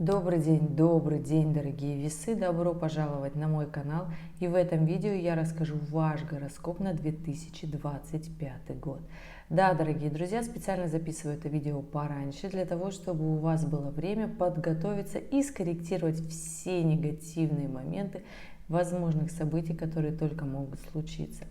Добрый день, дорогие весы! Добро пожаловать на мой канал. И в этом видео я расскажу ваш гороскоп на 2025 год. Да, дорогие друзья, специально записываю это видео пораньше, для того, чтобы у вас было время подготовиться и скорректировать все негативные моменты возможных событий, которые только могут случиться.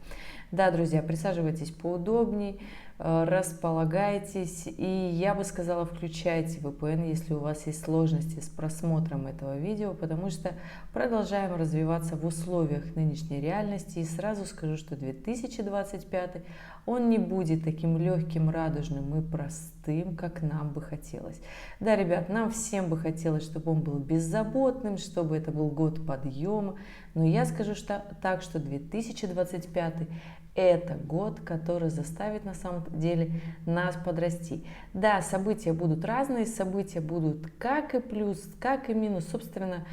Да, друзья, присаживайтесь поудобней, располагайтесь, и я бы сказала, включайте VPN, если у вас есть сложности с просмотром этого видео, потому что продолжаем развиваться в условиях нынешней реальности. И сразу скажу, что 2025 он не будет таким легким, радужным и простым, как нам бы хотелось. Да, ребят, нам всем бы хотелось, чтобы он был беззаботным, чтобы это был год подъема, но я скажу так, что 2025 это год, который заставит на самом деле нас подрасти. Да, события будут разные, события будут как и плюс, как и минус. Собственно,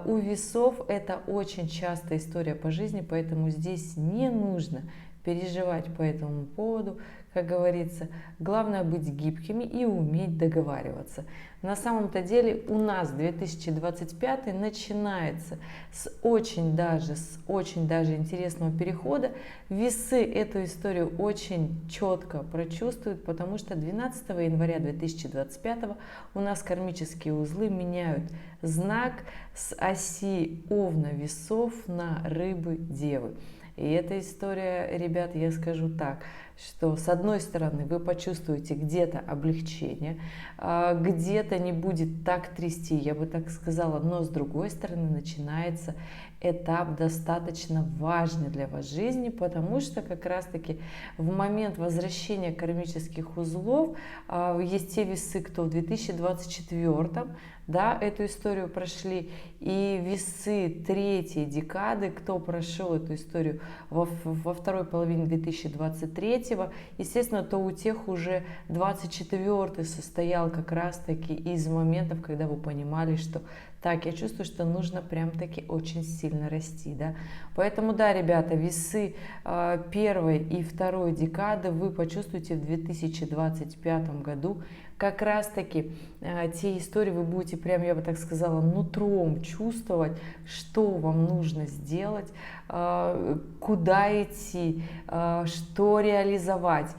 у весов это очень частая история по жизни, поэтому здесь не нужно переживать по этому поводу. Как говорится, главное быть гибкими и уметь договариваться. На самом-то деле у нас 2025 начинается с очень даже интересного перехода. Весы эту историю очень четко прочувствуют, потому что 12 января 2025 у нас кармические узлы меняют знак с оси Овна Весов на Рыбы Девы. И эта история, ребят, я скажу так, что с одной стороны вы почувствуете где-то облегчение, где-то не будет так трясти, я бы так сказала, но с другой стороны начинается этап достаточно важный для вас в жизни, потому что как раз-таки в момент возвращения кармических узлов есть те весы, кто в 2024, да, эту историю прошли, и весы третьей декады, кто прошел эту историю во второй половине 2023, естественно, то у тех уже 24-й состоял как раз-таки из моментов, когда вы понимали, что так, я чувствую, что нужно прям-таки очень сильно расти, да. Поэтому, да, ребята, весы первой и второй декады вы почувствуете в 2025 году. Как раз-таки те истории вы будете прям, я бы так сказала, нутром чувствовать, что вам нужно сделать, куда идти, что реализовать,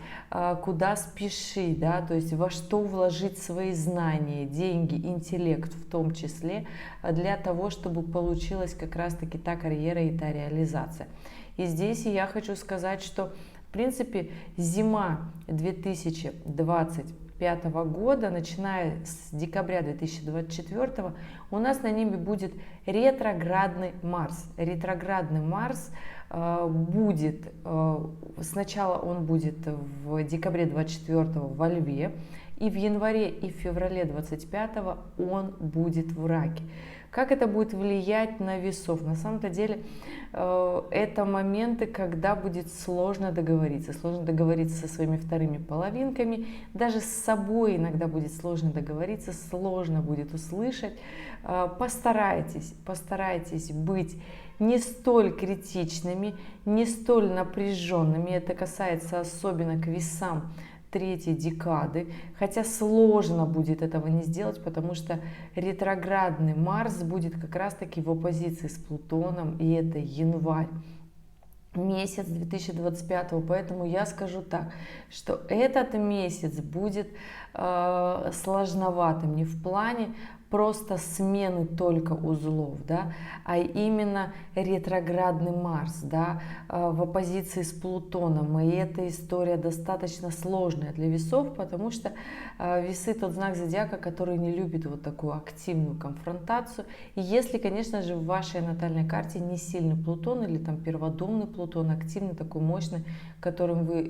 куда спешить, да, то есть во что вложить свои знания, деньги, интеллект в том числе, для того, чтобы получилась как раз-таки та карьера и та реализация. И здесь я хочу сказать, что в принципе зима 2025 года, начиная с декабря 2024, у нас на небе будет ретроградный Марс. Ретроградный Марс будет, сначала он будет в декабре 24 во Льве, и в январе и в феврале 25 он будет в Раке. Как это будет влиять на весов? На самом-то деле это моменты, когда будет сложно договориться со своими вторыми половинками, даже с собой иногда будет сложно договориться, сложно будет услышать. Постарайтесь быть не столь критичными, не столь напряженными. Это касается особенно к весам третьей декады, хотя сложно будет этого не сделать, потому что ретроградный Марс будет как раз-таки в оппозиции с Плутоном, и это январь месяц 2025, поэтому я скажу так, что этот месяц будет сложноватым не в плане просто смены только узлов, да, а именно ретроградный Марс, да, в оппозиции с Плутоном. И эта история достаточно сложная для весов, потому что весы тот знак зодиака, который не любит вот такую активную конфронтацию. И если, конечно же, в вашей натальной карте не сильный Плутон или там перводомный Плутон, активный, такой мощный, которым вы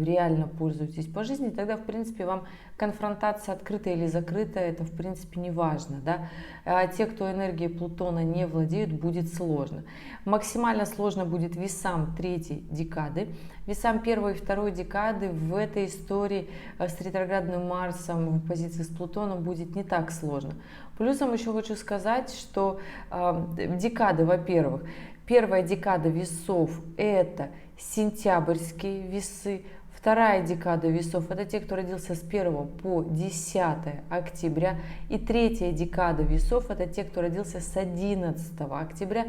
реально пользуетесь по жизни, тогда, в принципе, вам конфронтация открытая или закрытая, это, в принципе, не важно, да. А те, кто энергией Плутона не владеют, будет сложно. Максимально сложно будет весам третьей декады. Весам первой и второй декады в этой истории с ретроградным Марсом в позиции с Плутоном будет не так сложно. Плюсом еще хочу сказать, что декады, во-первых, первая декада весов — это сентябрьские весы, Вторая декада весов – это те, кто родился с 1 по 10 октября. И третья декада весов – это те, кто родился с 11 октября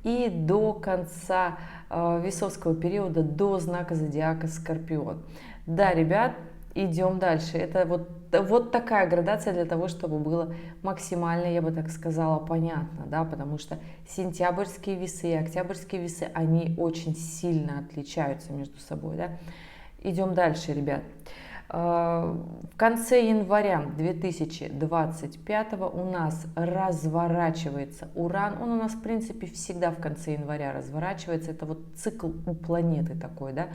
и до конца весовского периода, до знака зодиака Скорпион. Да, ребят, идем дальше. Это вот такая градация для того, чтобы было максимально, я бы так сказала, понятно, да, потому что сентябрьские весы и октябрьские весы, они очень сильно отличаются между собой, да. Идем дальше, ребят. В конце января 2025 у нас разворачивается Уран. Он у нас, в принципе, всегда в конце января разворачивается. Это вот цикл у планеты такой, да.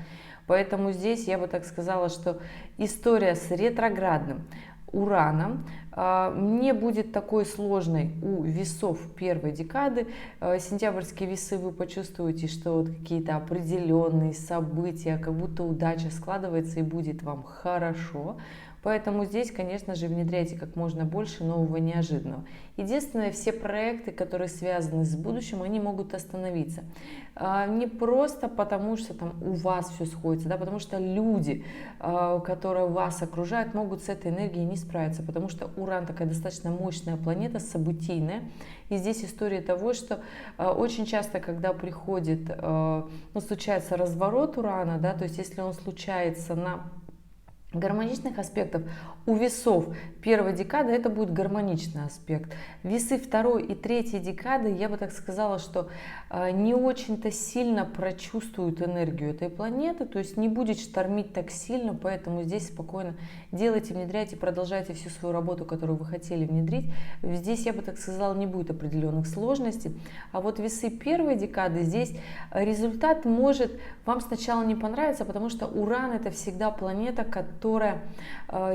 Поэтому здесь я бы так сказала, что история с ретроградным Ураном не будет такой сложной у весов первой декады. Сентябрьские весы вы почувствуете, что вот какие-то определенные события, как будто удача складывается и будет вам хорошо. Поэтому здесь, конечно же, внедряйте как можно больше нового неожиданного. Единственное, все проекты, которые связаны с будущим, они могут остановиться. Не просто потому, что там у вас все сходится, да, потому что люди, которые вас окружают, могут с этой энергией не справиться, потому что Уран такая достаточно мощная планета, событийная. И здесь история того, что очень часто, когда приходит, случается разворот Урана, да, то есть если он случается на гармоничных аспектов, у весов первой декады это будет гармоничный аспект. Весы второй и третьей декады, я бы так сказала, что не очень-то сильно прочувствуют энергию этой планеты, то есть не будет штормить так сильно, поэтому здесь спокойно делайте, внедряйте, продолжайте всю свою работу, которую вы хотели внедрить. Здесь, я бы так сказала, не будет определенных сложностей. А вот весы первой декады, здесь результат может вам сначала не понравиться, потому что Уран это всегда планета, которая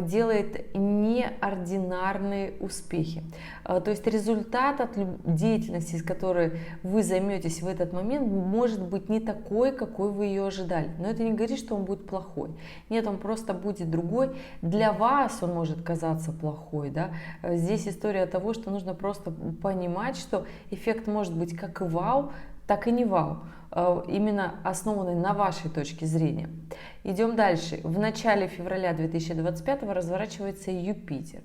делает неординарные успехи. То есть результат от деятельности, с которой вы займетесь в этот момент, может быть не такой, какой вы ее ожидали. Но это не говорит, что он будет плохой. Нет, он просто будет другой. Для вас он может казаться плохой. Да? Здесь история того, что нужно просто понимать, что эффект может быть как и вау, так и не вау, именно основанный на вашей точке зрения. Идем дальше. В начале февраля 2025 разворачивается Юпитер.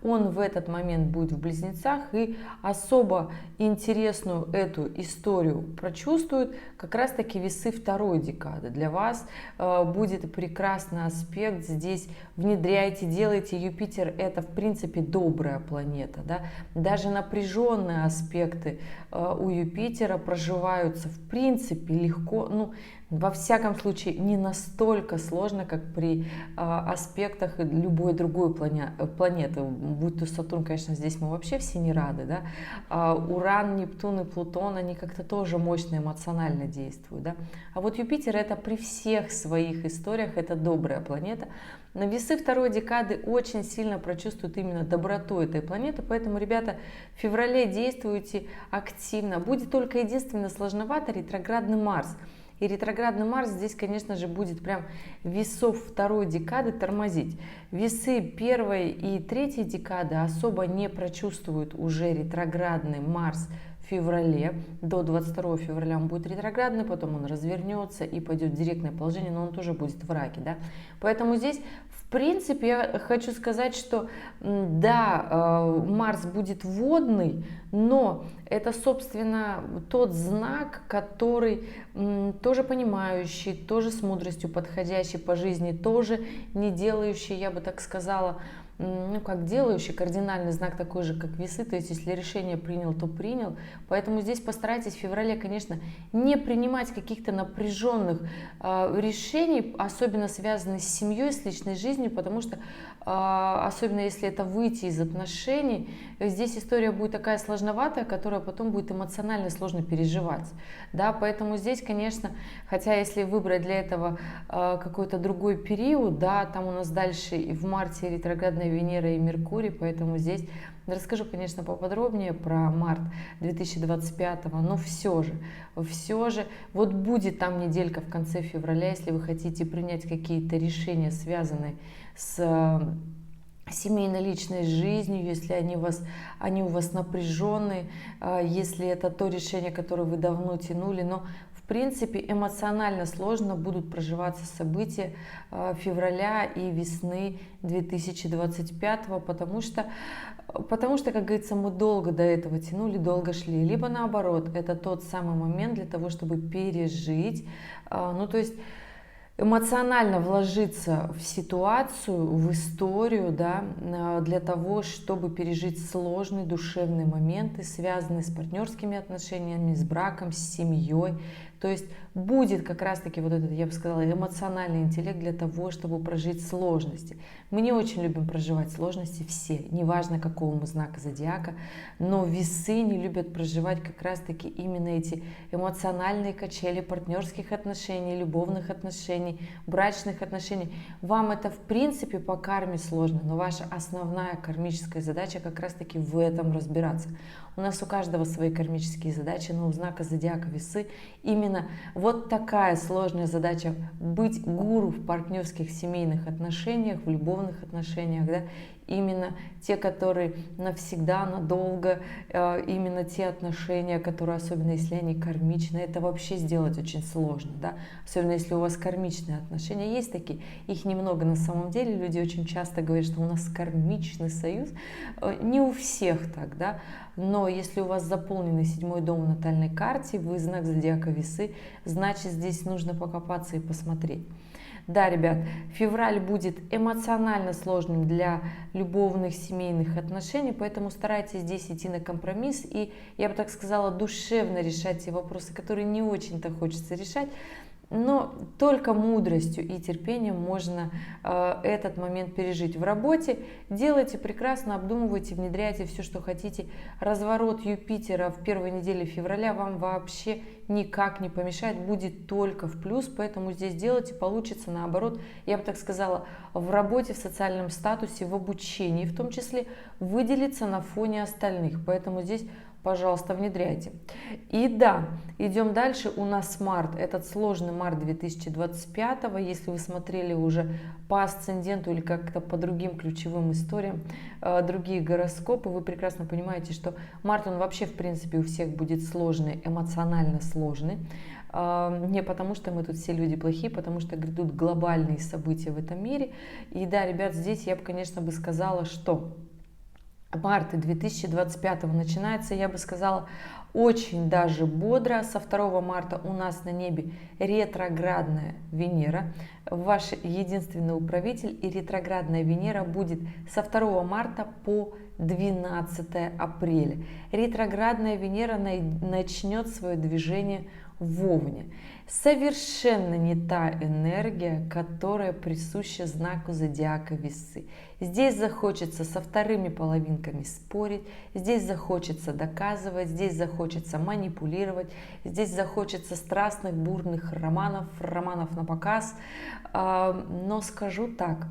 Он в этот момент будет в Близнецах и особо интересную эту историю прочувствует как раз таки весы второй декады. Для вас будет прекрасный аспект. Здесь внедряйте, делайте. Юпитер это в принципе добрая планета. Да? Даже напряженные аспекты у Юпитера проживаются в принципе легко. Во всяком случае, не настолько сложно, как при аспектах любой другой планеты. Будь то Сатурн, конечно, здесь мы вообще все не рады. Да? Уран, Нептун и Плутон, они как-то тоже мощно эмоционально действуют. Да? А вот Юпитер это при всех своих историях, это добрая планета. Но весы второй декады очень сильно прочувствуют именно доброту этой планеты. Поэтому, ребята, в феврале действуйте активно. Будет только единственно сложновато ретроградный Марс. И ретроградный Марс здесь, конечно же, будет прям весов второй декады тормозить. Весы первой и третьей декады особо не прочувствуют уже ретроградный Марс в феврале. До 22 февраля он будет ретроградный, потом он развернется и пойдет в директное положение, но он тоже будет в раке. Да? Поэтому здесь, в принципе, я хочу сказать, что да, Марс будет водный, но это, собственно, тот знак, который тоже понимающий, тоже с мудростью подходящий по жизни, тоже не делающий, я бы так сказала, как делающий кардинальный знак такой же, как весы, то есть если решение принял, то принял. Поэтому здесь постарайтесь в феврале, конечно, не принимать каких-то напряженных решений, особенно связанных с семьей, с личной жизнью, потому что, особенно если это выйти из отношений, здесь история будет такая сложноватая, которая потом будет эмоционально сложно переживать. Да? Поэтому здесь, конечно, хотя если выбрать для этого какой-то другой период, да, там у нас дальше и в марте ретроградная Венера и Меркурий, поэтому здесь расскажу, конечно, поподробнее про март 2025, но все же, вот будет там неделька в конце февраля, если вы хотите принять какие-то решения, связанные с семейной личной жизнью, если они у вас напряженные, если это то решение, которое вы давно тянули, но в принципе, эмоционально сложно будут проживаться события февраля и весны 2025, потому что, как говорится, мы долго до этого тянули, долго шли. Либо наоборот, это тот самый момент для того, чтобы пережить, ну то есть эмоционально вложиться в ситуацию, в историю, да, для того, чтобы пережить сложные душевные моменты, связанные с партнерскими отношениями, с браком, с семьей. То есть будет как раз-таки вот этот, я бы сказала, эмоциональный интеллект для того, чтобы прожить сложности. Мы не очень любим проживать сложности все, неважно какого мы знака зодиака, но весы не любят проживать как раз-таки именно эти эмоциональные качели партнерских отношений, любовных отношений, брачных отношений. Вам это в принципе по карме сложно, но ваша основная кармическая задача как раз-таки в этом разбираться. У нас у каждого свои кармические задачи, но у знака зодиака весы именно вот такая сложная задача быть гуру в партнерских семейных отношениях, в любовных отношениях, да, именно те, которые навсегда, надолго, именно те отношения, которые, особенно если они кармичные, это вообще сделать очень сложно, да, особенно если у вас кармичные отношения, есть такие, их немного на самом деле, люди очень часто говорят, что у нас кармичный союз, не у всех так, да, но если у вас заполненный 7-й дом в натальной карте, вы знак зодиака весы, значит здесь нужно покопаться и посмотреть. Да, ребят, февраль будет эмоционально сложным для любовных, семейных отношений, поэтому старайтесь здесь идти на компромисс и, я бы так сказала, душевно решать те вопросы, которые не очень-то хочется решать. Но только мудростью и терпением можно этот момент пережить. В работе делайте прекрасно, обдумывайте, внедряйте все, что хотите. Разворот Юпитера в первой неделе февраля вам вообще никак не помешает, будет только в плюс, поэтому здесь делайте, получится наоборот, я бы так сказала, в работе, в социальном статусе, в обучении, в том числе выделиться на фоне остальных, поэтому здесь пожалуйста, внедряйте. И да, идем дальше. У нас март, этот сложный март 2025. Если вы смотрели уже по асценденту или как-то по другим ключевым историям, другие гороскопы, вы прекрасно понимаете, что март, он вообще в принципе у всех будет сложный, эмоционально сложный. Не потому, что мы тут все люди плохие, потому что грядут глобальные события в этом мире. И да, ребят, здесь я бы, конечно, сказала, что март 2025 начинается, я бы сказала, очень даже бодро. Со 2 марта у нас на небе ретроградная Венера, ваш единственный управитель, и ретроградная Венера будет со 2 марта по 12 апреля. Ретроградная Венера начнет свое движение в Овне. Совершенно не та энергия, которая присуща знаку зодиака Весы. Здесь захочется со вторыми половинками спорить, здесь захочется доказывать, здесь захочется манипулировать, здесь захочется страстных, бурных романов на показ. Но скажу так,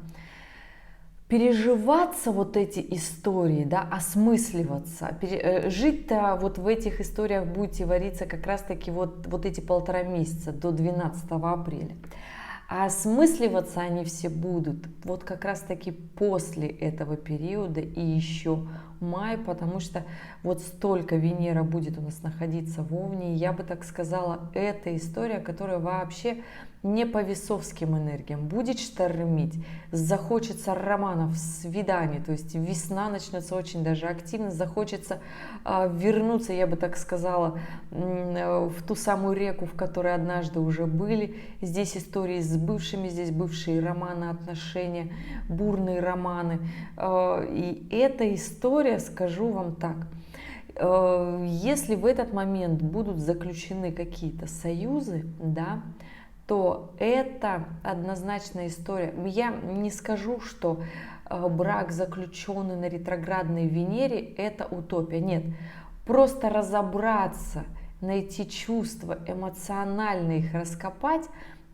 переживаться вот эти истории, да, осмысливаться, жить-то вот в этих историях будете вариться как раз-таки вот эти 1,5 месяца до 12 апреля. А осмысливаться они все будут вот как раз-таки после этого периода и еще май, потому что вот столько Венера будет у нас находиться в Овне, я бы так сказала, это история, которая вообще не по весовским энергиям будет штормить, захочется романов, свиданий, то есть весна начнется очень даже активно, захочется вернуться, я бы так сказала, в ту самую реку, в которой однажды уже были. Здесь истории с бывшими, здесь бывшие романы, отношения, бурные романы. И эта история, скажу вам так, если в этот момент будут заключены какие-то союзы, да, то это однозначная история. Я не скажу, что брак, заключенный на ретроградной Венере, это утопия. Нет, просто разобраться, найти чувства, эмоционально их раскопать,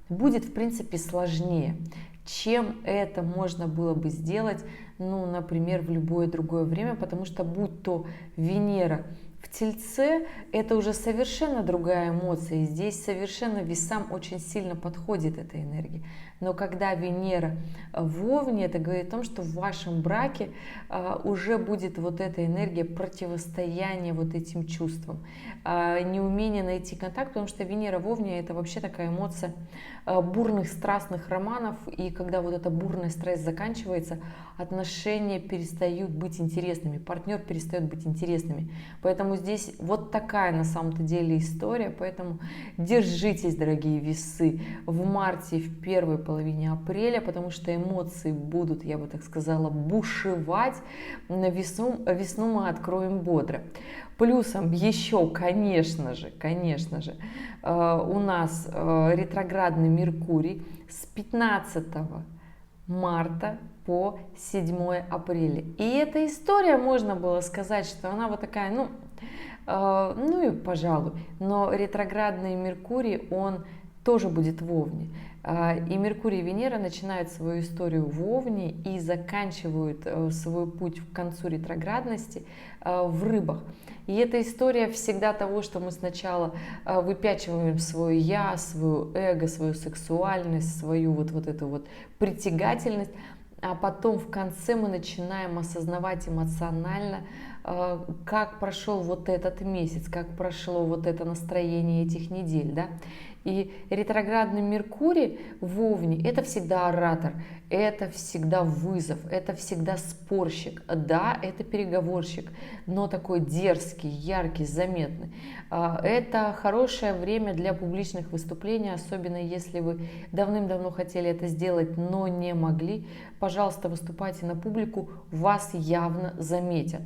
будет в принципе сложнее, чем это можно было бы сделать, ну, например, в любое другое время, потому что будь то Венера В Тельце это уже совершенно другая эмоция, и здесь совершенно Весам очень сильно подходит эта энергия. Но когда Венера в Овне, это говорит о том, что в вашем браке уже будет вот эта энергия противостояния вот этим чувствам, неумение найти контакт, потому что Венера в Овне это вообще такая эмоция бурных страстных романов, и когда вот эта бурная страсть заканчивается, отношения перестают быть интересными, партнер перестает быть интересными. Поэтому здесь вот такая на самом-то деле история, поэтому держитесь, дорогие Весы, в марте, в первой половине апреля, потому что эмоции будут, я бы так сказала, бушевать. На весну мы откроем бодро. Плюсом еще, конечно же, у нас ретроградный Меркурий с 15 марта по 7 апреля. И эта история, можно было сказать, что она вот такая, ну и пожалуй, но ретроградный Меркурий, он тоже будет в Овне. И Меркурий и Венера начинают свою историю в Овне и заканчивают свой путь к концу ретроградности в Рыбах. И эта история всегда того, что мы сначала выпячиваем свое я, свое эго, свою сексуальность, свою вот эту вот притягательность, а потом в конце мы начинаем осознавать эмоционально, как прошел вот этот месяц, как прошло вот это настроение этих недель, да. И ретроградный Меркурий в Овне – это всегда оратор, это всегда вызов, это всегда спорщик, да, это переговорщик, но такой дерзкий, яркий, заметный. Это хорошее время для публичных выступлений, особенно если вы давным-давно хотели это сделать, но не могли. Пожалуйста, выступайте на публику, вас явно заметят.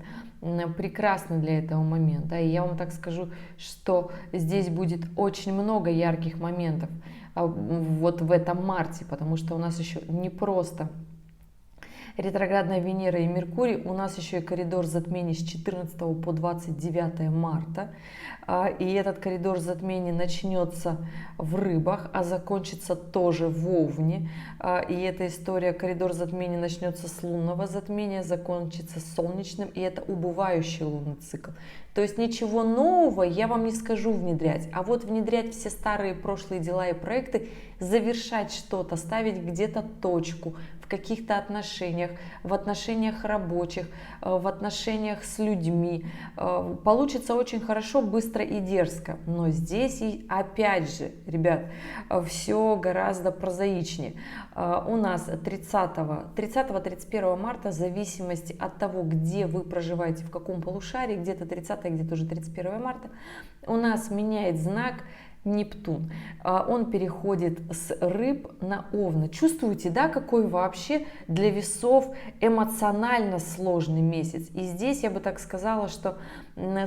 Прекрасно для этого момента. И я вам так скажу, что здесь будет очень много ярких моментов вот в этом марте, потому что у нас еще не просто ретроградная Венера и Меркурий, у нас еще и коридор затмений с 14 по 29 марта. И этот коридор затмений начнется в Рыбах, а закончится тоже в Овне. И эта история, коридор затмений начнется с лунного затмения, закончится солнечным, и это убывающий лунный цикл. То есть ничего нового я вам не скажу внедрять, а вот внедрять все старые прошлые дела и проекты, завершать что-то, ставить где-то точку в каких-то отношениях, в отношениях рабочих, в отношениях с людьми. Получится очень хорошо, быстро и дерзко. Но здесь и опять же, ребят, все гораздо прозаичнее. У нас 30-31 марта, в зависимости от того, где вы проживаете, в каком полушарии, где-то 30, где-то уже 31 марта, у нас меняет знак Нептун. Он переходит с Рыб на Овны. Чувствуете, да, какой вообще для Весов эмоционально сложный месяц? И здесь я бы так сказала, что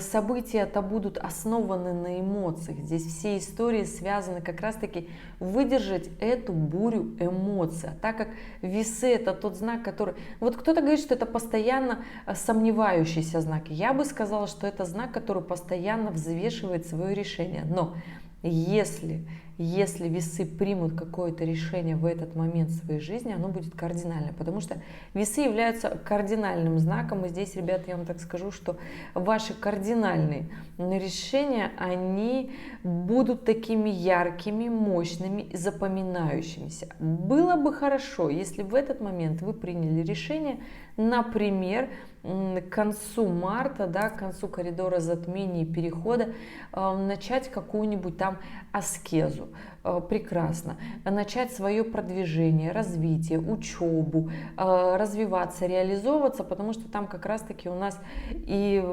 события-то будут основаны на эмоциях. Здесь все истории связаны как раз-таки выдержать эту бурю эмоций. Так как Весы — это тот знак, который... Вот кто-то говорит, что это постоянно сомневающийся знак. Я бы сказала, что это знак, который постоянно взвешивает свое решение. Но если Весы примут какое-то решение в этот момент своей жизни, оно будет кардинальное, потому что Весы являются кардинальным знаком, и здесь, ребята, я вам так скажу, что ваши кардинальные решения, они будут такими яркими, мощными, запоминающимися. Было бы хорошо, если в этот момент вы приняли решение, например, к концу марта, да, к концу коридора затмений и перехода начать какую-нибудь там аскезу. Прекрасно. Начать свое продвижение, развитие, учебу, развиваться, реализовываться, потому что там как раз-таки у нас и,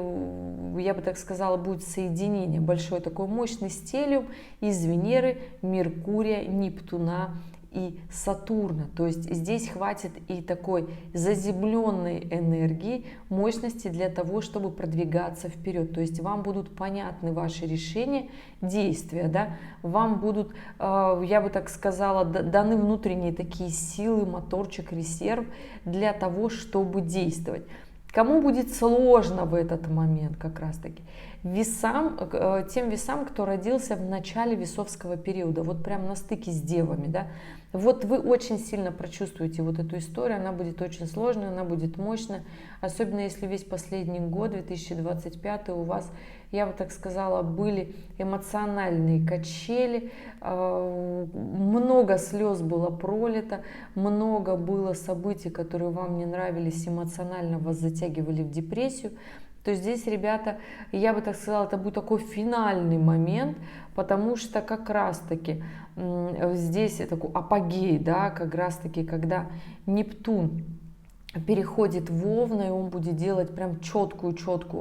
я бы так сказала, будет соединение, большой такой мощный стелиум из Венеры, Меркурия, Нептуна и Сатурна. То есть здесь хватит и такой заземленной энергии, мощности для того, чтобы продвигаться вперед. То есть вам будут понятны ваши решения, действия, да? Вам будут, я бы так сказала, даны внутренние такие силы, моторчик, резерв для того, чтобы действовать. Кому будет сложно в этот момент как раз-таки? Весам, тем Весам, кто родился в начале весовского периода, вот прям на стыке с девами, да, Вот вы очень сильно прочувствуете вот эту историю, она будет очень сложная, она будет мощная, особенно если весь последний год, 2025, у вас, я бы так сказала, были эмоциональные качели, много слез было пролито, много было событий, которые вам не нравились, эмоционально вас затягивали в депрессию. То есть здесь, ребята, я бы так сказала, это будет такой финальный момент, потому что как раз-таки здесь такой апогей, да, как раз-таки, когда Нептун переходит в Овна, и он будет делать прям четкую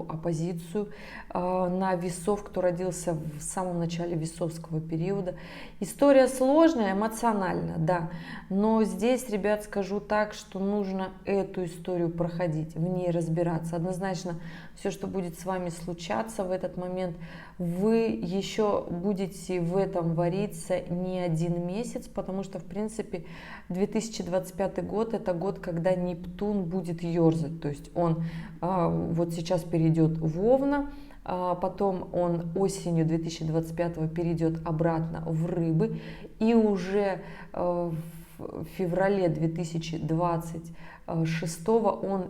оппозицию на весов, кто родился в самом начале весовского периода. История сложная, эмоционально, да, но здесь, ребят, скажу так, что нужно эту историю проходить, в ней разбираться. Однозначно, все, что будет с вами случаться в этот момент, вы еще будете в этом вариться не один месяц, потому что, в принципе, 2025 год – это год, когда Нептун будет ерзать, то есть он вот сейчас перейдет в Овна, потом он осенью 2025 перейдет обратно в Рыбы, и уже в феврале 2026 он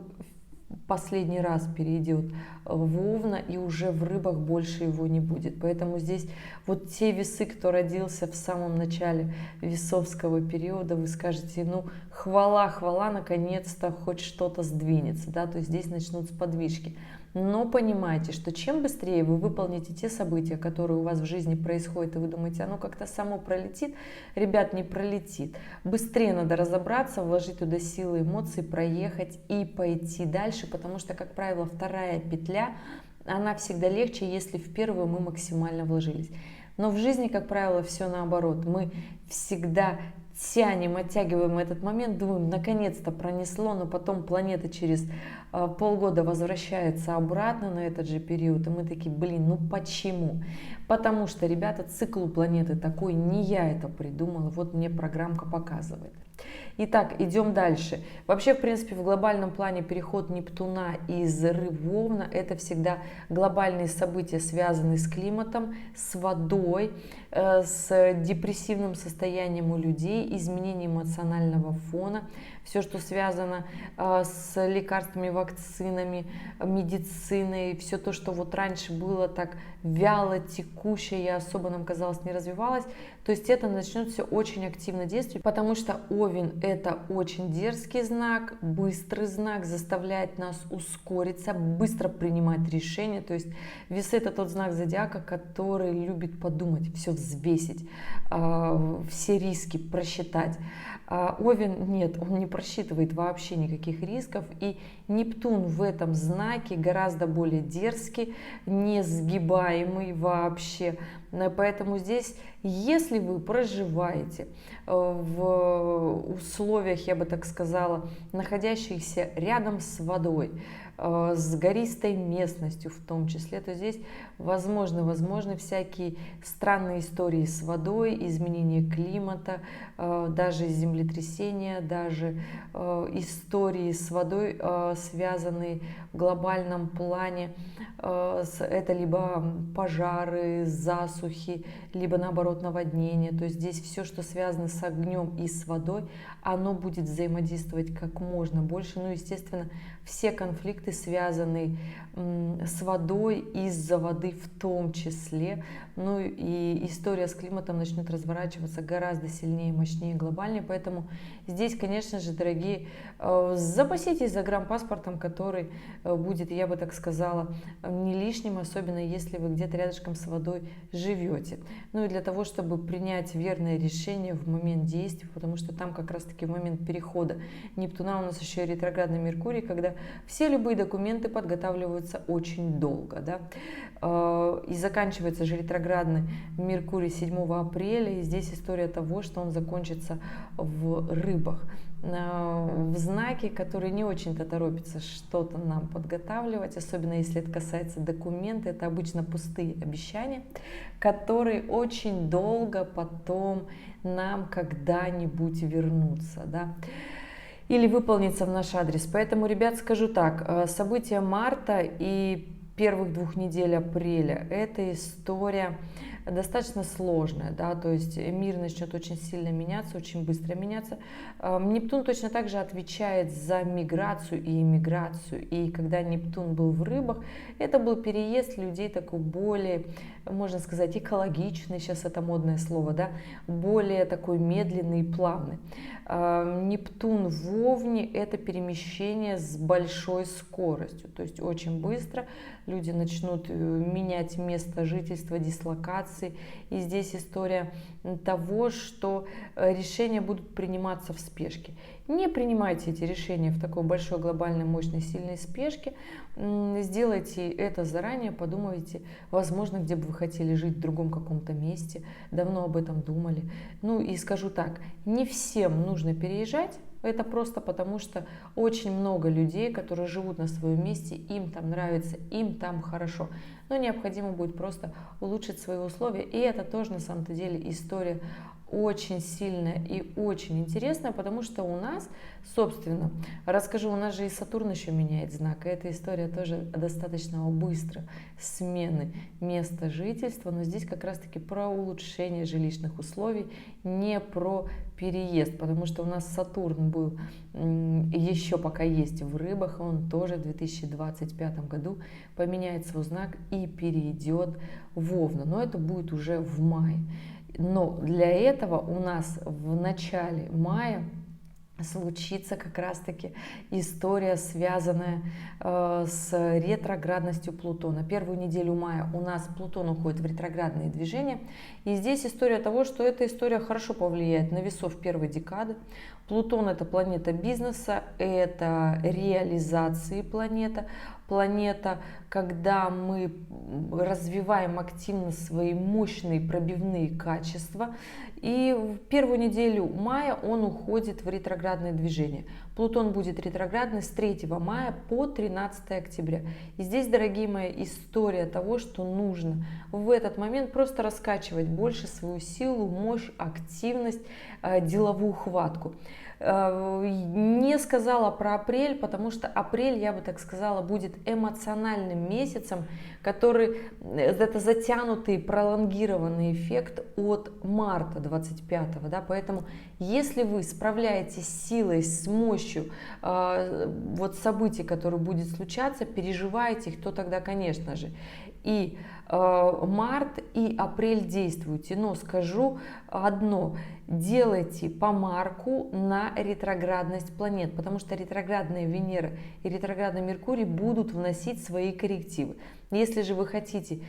последний раз перейдет в Овна, и уже в Рыбах больше его не будет. Поэтому здесь вот те весы, кто родился в самом начале весовского периода, вы скажете, ну хвала, наконец-то хоть что-то сдвинется, да, то есть здесь начнутся подвижки. Но понимайте, что чем быстрее вы выполните те события, которые у вас в жизни происходят, и вы думаете, оно как-то само пролетит, ребят, не пролетит. Быстрее надо разобраться, вложить туда силы, эмоции, проехать и пойти дальше, потому что, как правило, вторая петля, она всегда легче, если в первую мы максимально вложились. Но в жизни, как правило, все наоборот. Мы всегда тянем, оттягиваем этот момент, думаем, наконец-то пронесло, но потом планета через полгода возвращается обратно на этот же период, и мы такие, блин, ну почему? Потому что, ребята, цикл у планеты такой, не я это придумала, вот мне программка показывает. Итак, идем дальше. Вообще, в принципе, в глобальном плане переход Нептуна из Рыб в Овна – это всегда глобальные события, связанные с климатом, с водой, с депрессивным состоянием у людей, изменением эмоционального фона. Все, что связано с лекарствами, вакцинами, медициной, все то, что вот раньше было так вяло, текуще, и особо нам казалось не развивалось, то есть это начнет все очень активно действовать, потому что Овен – это очень дерзкий знак, быстрый знак, заставляет нас ускориться, быстро принимать решения, то есть Весы – это тот знак зодиака, который любит подумать, все взвесить, все риски просчитать. Овен нет, он не просчитывает вообще никаких рисков, и Нептун в этом знаке гораздо более дерзкий, несгибаемый вообще. Поэтому здесь, если вы проживаете в условиях, я бы так сказала, находящихся рядом с водой, с гористой местностью в том числе, то здесь возможны всякие странные истории с водой, изменение климата, даже землетрясения, даже истории с водой, связанные в глобальном плане. Это либо пожары, засухи, либо наоборот наводнения. То есть здесь все, что связано с огнем и с водой, оно будет взаимодействовать как можно больше. Ну, естественно, все конфликты, связанные с водой, из-за воды в том числе. Ну и история с климатом начнет разворачиваться гораздо сильнее, мощнее, глобальнее. Поэтому здесь, конечно же, дорогие, запаситесь загранпаспортом, который будет, я бы так сказала, не лишним, особенно если вы где-то рядышком с водой живете. Ну и для того, чтобы принять верное решение в момент действия, потому что там как раз-таки в момент перехода Нептуна у нас еще и ретроградный Меркурий, когда все любые документы подготавливаются очень долго, да, и заканчивается же ретроградный Меркурий 7 апреля, и здесь история того, что он закончится в Рыбах, в знаке, который не очень-то торопится что-то нам подготавливать, особенно если это касается документов, это обычно пустые обещания, которые очень долго потом нам когда-нибудь вернутся, да, или выполнится в наш адрес. Поэтому, ребят, скажу так, события марта и первых 2 недель апреля – это история достаточно сложная, да, то есть мир начнет очень сильно меняться, очень быстро меняться. Нептун точно так же отвечает за миграцию и иммиграцию, и когда Нептун был в рыбах, это был переезд людей такой более, можно сказать, экологичный, сейчас это модное слово, да, более такой медленный и плавный. Нептун в Овне – это перемещение с большой скоростью, то есть очень быстро люди начнут менять место жительства, дислокации. И здесь история того, что решения будут приниматься в спешке. Не принимайте эти решения в такой большой, глобальной, мощной, сильной спешке. Сделайте это заранее, подумайте, возможно, где бы вы хотели жить, в другом каком-то месте. Давно об этом думали. Ну и скажу так, не всем нужно переезжать. Это просто потому, что очень много людей, которые живут на своем месте, им там нравится, им там хорошо. Но необходимо будет просто улучшить свои условия. И это тоже на самом-то деле история очень сильная и очень интересная, потому что у нас, собственно, расскажу, у нас же и Сатурн еще меняет знак, и эта история тоже достаточно быстро смены места жительства, но здесь как раз-таки про улучшение жилищных условий, не про переезд, потому что у нас Сатурн был еще пока есть в рыбах, он тоже в 2025 году поменяет свой знак и перейдет в Овну, но это будет уже в мае. Но для этого у нас в начале мая случится как раз-таки история, связанная с ретроградностью Плутона. Первую неделю мая у нас Плутон уходит в ретроградные движения. И здесь история того, что эта история хорошо повлияет на весов первой декады. Плутон – это планета бизнеса, это реализации планета. Планета, когда мы развиваем активно свои мощные пробивные качества. И в первую неделю мая он уходит в ретроградное движение. Плутон будет ретроградный с 3 мая по 13 октября. И здесь, дорогие мои, история того, что нужно в этот момент просто раскачивать больше свою силу, мощь, активность, деловую хватку. Не сказала про апрель, потому что апрель, я бы так сказала, будет эмоциональным месяцем, который, это затянутый, пролонгированный эффект от марта 25-го, да, поэтому если вы справляетесь с силой, с мощью вот событий, которые будут случаться, переживаете их, то тогда, конечно же, и март и апрель действуйте. Но скажу одно, делайте помарку на ретроградность планет, потому что ретроградная Венера и ретроградный Меркурий будут вносить свои коррективы. Если же вы хотите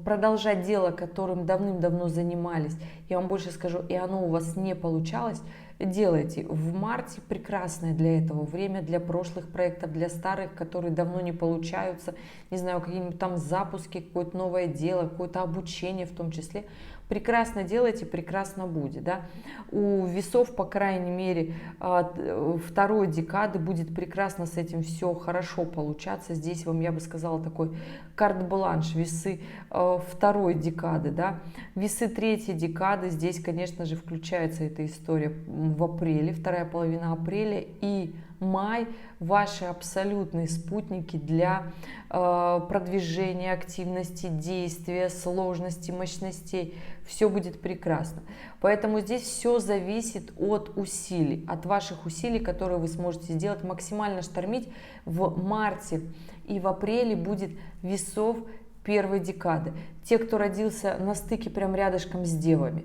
продолжать дело, которым давным-давно занимались, я вам больше скажу, и оно у вас не получалось, делайте. В марте прекрасное для этого время, для прошлых проектов, для старых, которые давно не получаются, не знаю, какие-нибудь там запуски, какое-то новое дело, какое-то обучение в том числе. Прекрасно делайте, прекрасно будет. Да? У весов, по крайней мере, второй декады будет прекрасно с этим все хорошо получаться. Здесь вам, я бы сказала, такой карт-бланш, весы второй декады. Да? Весы третьей декады, здесь, конечно же, включается эта история в апреле, вторая половина апреля и май, ваши абсолютные спутники для продвижения, активности, действия, сложности, мощностей. Все будет прекрасно. Поэтому здесь все зависит от усилий, от ваших усилий, которые вы сможете сделать. Максимально штормить в марте и в апреле будет весов первой декады. Те, кто родился на стыке прям рядышком с девами.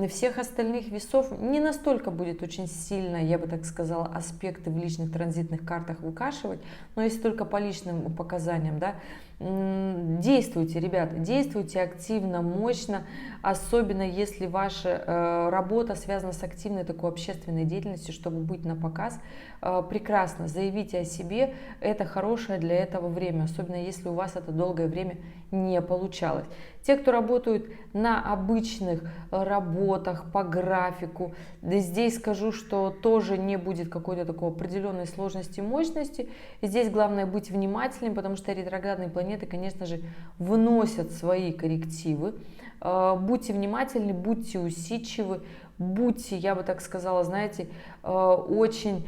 Всех остальных весов не настолько будет очень сильно, я бы так сказала, аспекты в личных транзитных картах выкашивать, но если только по личным показаниям, да, действуйте, ребята, действуйте активно, мощно, особенно если ваша работа связана с активной такой общественной деятельностью, чтобы быть на показ. Прекрасно, заявите о себе, это хорошее для этого время, особенно если у вас это долгое время не получалось. Те, кто работают на обычных работах по графику, здесь скажу, что тоже не будет какой-то такой определенной сложности, мощности. Здесь главное быть внимательным, потому что ретроградные планеты, конечно же, вносят свои коррективы. Будьте внимательны, будьте усидчивы, будьте, я бы так сказала, знаете, очень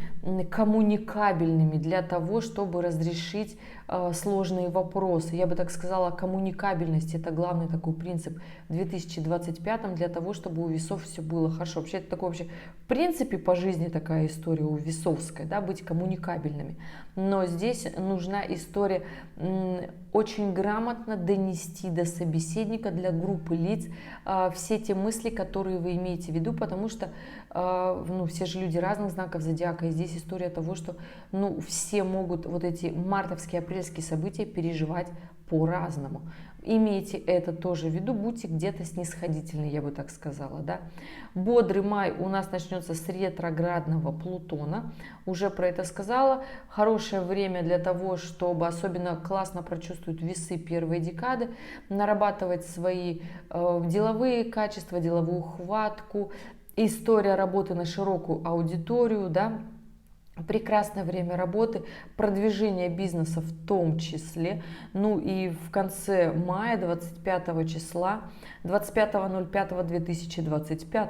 коммуникабельными для того, чтобы разрешить сложные вопросы. Я бы так сказала, коммуникабельность — это главный такой принцип в 2025 для того, чтобы у весов все было хорошо. Вообще это такой вообще в принципе по жизни такая история у весовская, да, быть коммуникабельными. Но здесь нужна история очень грамотно донести до собеседника, для группы лиц все те мысли, которые вы имеете в виду, потому что все же люди разных знаков зодиака, и здесь история того, что все могут вот эти мартовские, апрельские события переживать по-разному. Имейте это тоже в виду, будьте где-то снисходительны, я бы так сказала. Да? Бодрый май у нас начнется с ретроградного Плутона, уже про это сказала. Хорошее время для того, чтобы особенно классно прочувствовать весы первой декады, нарабатывать свои деловые качества, деловую хватку, история работы на широкую аудиторию, да, прекрасное время работы, продвижение бизнеса в том числе. Ну и в конце мая, 25 числа, 25.05.2025,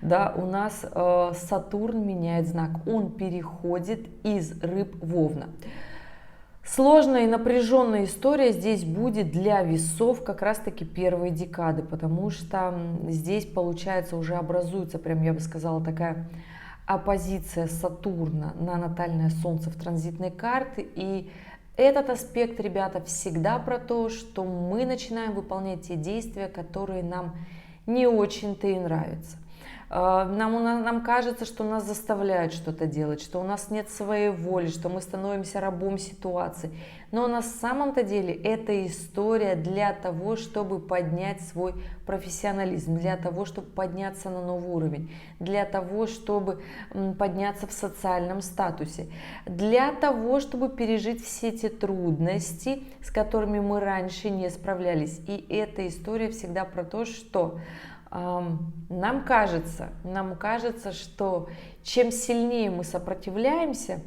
да, у нас Сатурн меняет знак, он переходит из Рыб в Овна. Сложная и напряженная история здесь будет для весов как раз-таки первой декады, потому что здесь, получается, уже образуется, прям я бы сказала, такая оппозиция Сатурна на натальное Солнце в транзитной карте. И этот аспект, ребята, всегда про то, что мы начинаем выполнять те действия, которые нам не очень-то и нравятся. Нам кажется, что нас заставляют что-то делать, что у нас нет своей воли, что мы становимся рабом ситуации. Но на самом-то деле это история для того, чтобы поднять свой профессионализм, для того, чтобы подняться на новый уровень, для того, чтобы подняться в социальном статусе, для того, чтобы пережить все те трудности, с которыми мы раньше не справлялись. И эта история всегда про то, что нам кажется, что чем сильнее мы сопротивляемся,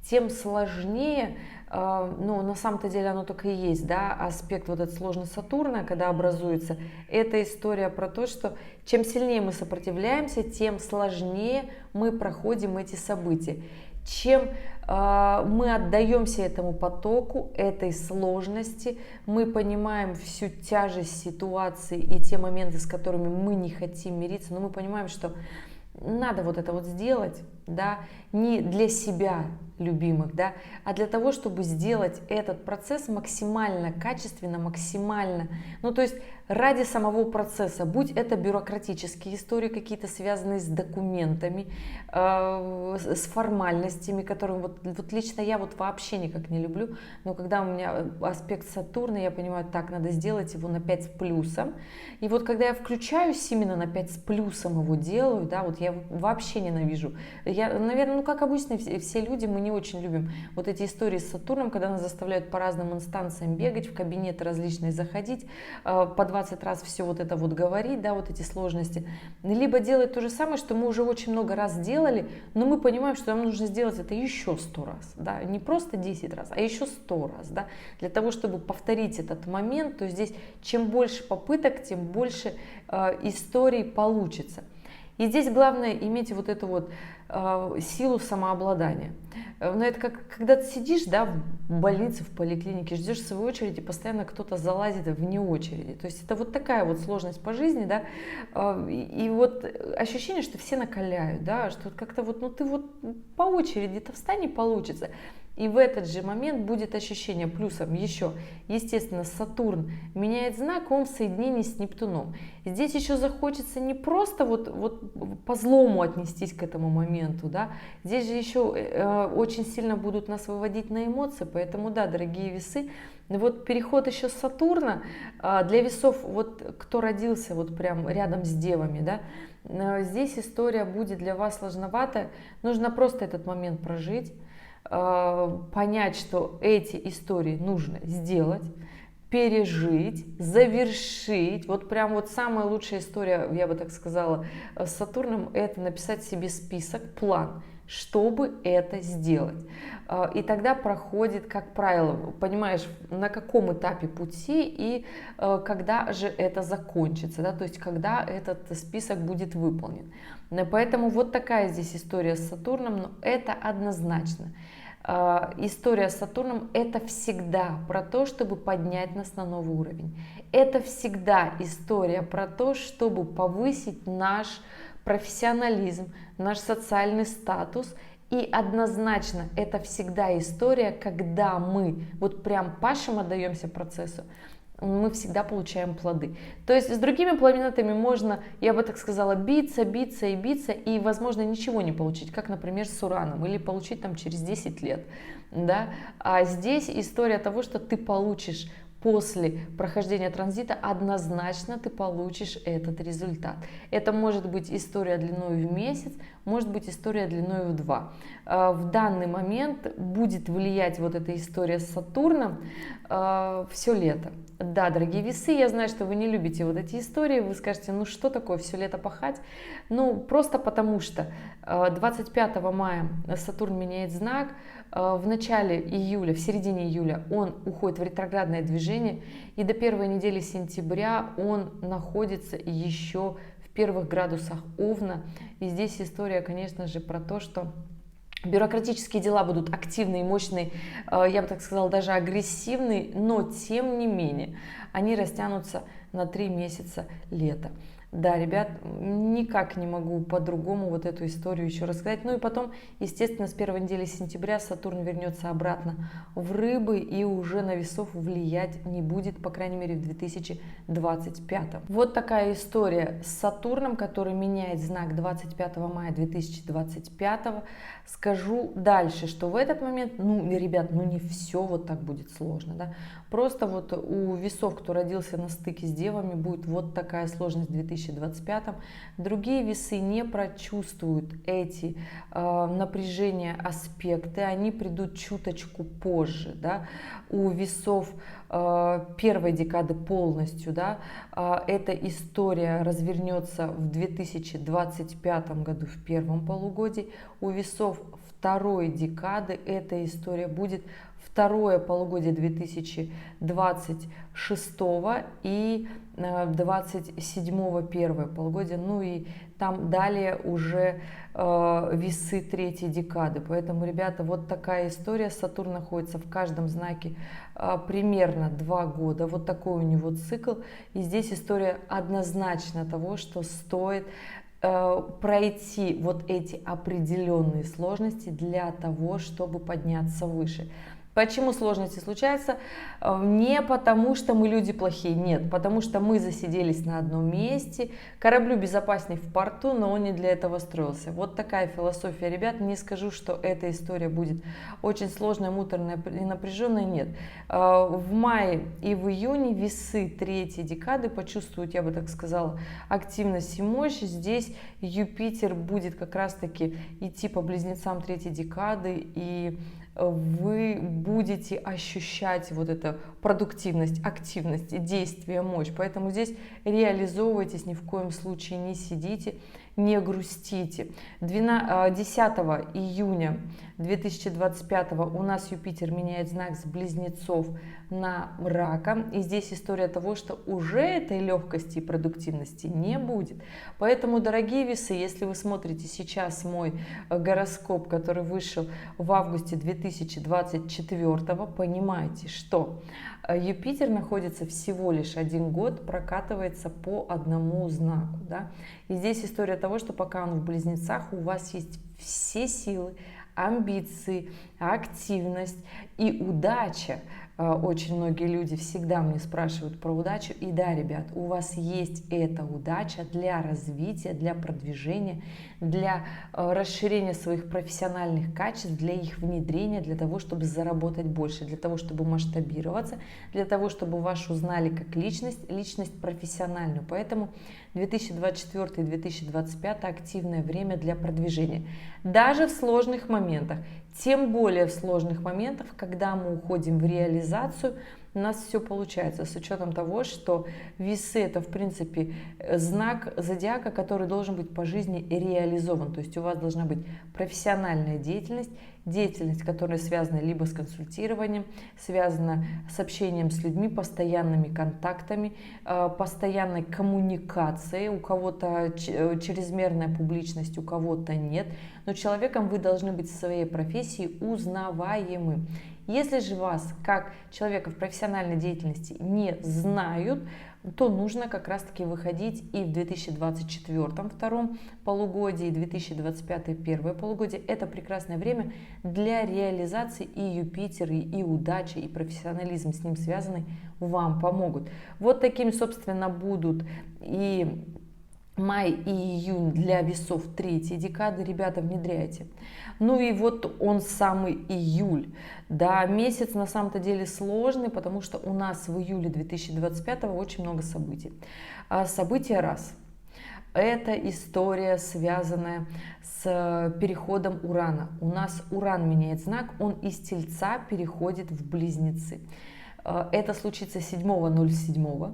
тем сложнее, на самом-то деле оно так и есть, да, аспект вот этот сложный Сатурна, когда образуется, это история про то, что чем сильнее мы сопротивляемся, тем сложнее мы проходим эти события. Чем мы отдаемся этому потоку, этой сложности, мы понимаем всю тяжесть ситуации и те моменты, с которыми мы не хотим мириться, но мы понимаем, что надо вот это вот сделать, да, не для себя любимых, да, а для того, чтобы сделать этот процесс максимально качественно, максимально, то есть ради самого процесса, будь это бюрократические истории, какие-то связанные с документами, с формальностями, которые вот лично я вот вообще никак не люблю, но когда у меня аспект Сатурна, я понимаю, так, надо сделать его на 5 с плюсом, и вот когда я включаюсь именно на 5 с плюсом его делаю, да, вот я вообще ненавижу. Я, наверное, как обычно все люди, мы не очень любим вот эти истории с Сатурном, когда нас заставляют по разным инстанциям бегать, в кабинеты различные заходить, по 20 раз все вот это вот говорить, да, вот эти сложности. Либо делать то же самое, что мы уже очень много раз делали, но мы понимаем, что нам нужно сделать это еще 100 раз, да, не просто 10 раз, а еще 100 раз, да, для того, чтобы повторить этот момент, то здесь чем больше попыток, тем больше историй получится. И здесь главное иметь вот эту вот силу самообладания. Но это как когда ты сидишь, да, в больнице, в поликлинике, ждешь свою очередь, и постоянно кто-то залазит вне очереди. То есть это вот такая вот сложность по жизни, да, и вот ощущение, что все накаляют, да, что как-то вот, ты вот по очереди-то встань и получится. И в этот же момент будет ощущение, плюсом еще, естественно, Сатурн меняет знак, он в соединении с Нептуном. Здесь еще захочется не просто вот по-злому отнестись к этому моменту, да, здесь же еще очень сильно будут нас выводить на эмоции, поэтому, да, дорогие весы, вот переход еще Сатурна для весов, вот кто родился вот прям рядом с девами, да, здесь история будет для вас сложноватая, нужно просто этот момент прожить, понять, что эти истории нужно сделать, пережить, завершить. Вот прям вот самая лучшая история, я бы так сказала, с Сатурном, это написать себе список, план. чтобы это сделать. И тогда проходит, как правило, понимаешь, на каком этапе пути и когда же это закончится, да, то есть когда этот список будет выполнен. Поэтому вот такая здесь история с Сатурном, но это однозначно. История с Сатурном — это всегда про то, чтобы поднять нас на новый уровень. Это всегда история про то, чтобы повысить наш профессионализм, наш социальный статус. И однозначно это всегда история, когда мы вот прям пашем, отдаемся процессу, мы всегда получаем плоды. То есть с другими планетами можно, я бы так сказала, биться, и, возможно, ничего не получить, как, например, с Ураном, или получить там через 10 лет, да. А здесь история того, что ты получишь после прохождения транзита, однозначно ты получишь этот результат. Это может быть история длиной в месяц, может быть история длиной в 2. В данный момент будет влиять вот эта история с Сатурном все лето. Да, дорогие весы, я знаю, что вы не любите вот эти истории, вы скажете, ну что такое все лето пахать? Ну просто потому что 25 мая Сатурн меняет знак, в начале июля, в середине июля он уходит в ретроградное движение, и до первой недели сентября он находится еще в первых градусах Овна. И здесь история, конечно же, про то, что бюрократические дела будут активные, мощные, я бы так сказала, даже агрессивные, но тем не менее они растянутся на 3 месяца лета. Да, ребят, никак не могу по-другому вот эту историю еще рассказать. Ну и потом, естественно, с первой недели сентября Сатурн вернется обратно в Рыбы и уже на весов влиять не будет, по крайней мере, в 2025. Вот такая история с Сатурном, который меняет знак 25 мая 2025. Скажу дальше, что в этот момент, ну, ребят, ну не все вот так будет сложно, да. Просто вот у весов, кто родился на стыке с девами, будет вот такая сложность в 2025. Другие весы не прочувствуют эти напряжения, аспекты, они придут чуточку позже, да. У весов первой декады полностью, да, эта история развернется в 2025 году, в первом полугодии. У весов второй декады эта история будет второе полугодие 2026 и 27 первое полугодие, ну и там далее уже весы третьей декады. Поэтому, ребята, вот такая история. Сатурн находится в каждом знаке примерно 2 года. Вот такой у него цикл. И здесь история однозначно того, что стоит пройти вот эти определенные сложности для того, чтобы подняться выше. Почему сложности случаются? Не потому, что мы люди плохие, нет, потому что мы засиделись на одном месте, кораблю безопасней в порту, но он не для этого строился. Вот такая философия, ребят. Не скажу, что эта история будет очень сложная, муторная и напряженная, нет. В мае и в июне весы третьей декады почувствуют, я бы так сказала, активность и мощь. Здесь Юпитер будет как раз-таки идти по близнецам третьей декады, и вы будете ощущать вот эту продуктивность, активность, действие, мощь. Поэтому здесь реализовывайтесь, ни в коем случае не сидите, не грустите. 10 июня 2025 у нас Юпитер меняет знак с Близнецов на Рака. И здесь история того, что уже этой легкости и продуктивности не будет. Поэтому, дорогие весы, если вы смотрите сейчас мой гороскоп, который вышел в августе 2024, понимаете, что Юпитер находится всего лишь 1 год, прокатывается по одному знаку. Да? И здесь история того, что пока он в Близнецах, у вас есть все силы, амбиции, активность и удача. Очень многие люди всегда мне спрашивают про удачу. И да, ребят, у вас есть эта удача для развития, для продвижения, для расширения своих профессиональных качеств, для их внедрения, для того, чтобы заработать больше, для того, чтобы масштабироваться, для того, чтобы вас узнали как личность, личность профессиональную. Поэтому 2024-2025 активное время для продвижения. Даже в сложных моментах, тем более в сложных моментах, когда мы уходим в реализацию, у нас все получается, с учетом того, что весы это в принципе знак зодиака, который должен быть по жизни реализован. То есть у вас должна быть профессиональная деятельность, деятельность, которая связана либо с консультированием, связана с общением с людьми, постоянными контактами, постоянной коммуникацией. У кого-то чрезмерная публичность, у кого-то нет. Но человеком вы должны быть в своей профессии узнаваемым. Если же вас, как человека в профессиональной деятельности, не знают, то нужно как раз-таки выходить и в 2024 втором полугодии, и 2025 первое полугодие. Это прекрасное время для реализации, и Юпитер, и удача, и профессионализм с ним связанный вам помогут. Вот такими, собственно, будут и май и июнь для весов третьей декады. Ребята, внедряйте. Ну и вот он самый июль. Да, месяц на самом-то деле сложный, потому что у нас в июле 2025 очень много событий. Событие раз. Это история, связанная с переходом Урана. У нас Уран меняет знак, он из Тельца переходит в Близнецы. Это случится 7.07.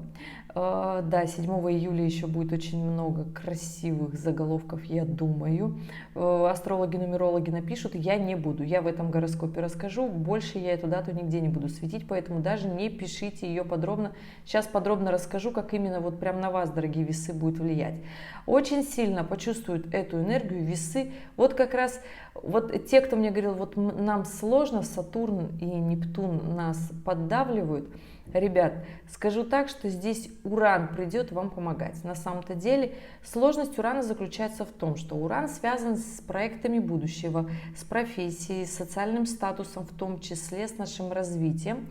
Да, 7 июля еще будет очень много красивых заголовков, я думаю. Астрологи, нумерологи напишут, я не буду. Я в этом гороскопе расскажу, больше я эту дату нигде не буду светить, поэтому даже не пишите ее подробно. Сейчас подробно расскажу, как именно вот прям на вас, дорогие весы, будет влиять. Очень сильно почувствуют эту энергию весы. Вот как раз вот те, кто мне говорил, вот нам сложно, Сатурн и Нептун нас поддавливают. Ребят, скажу так, что здесь Уран придет вам помогать. На самом-то деле сложность Урана заключается в том, что Уран связан с проектами будущего, с профессией, с социальным статусом, в том числе с нашим развитием,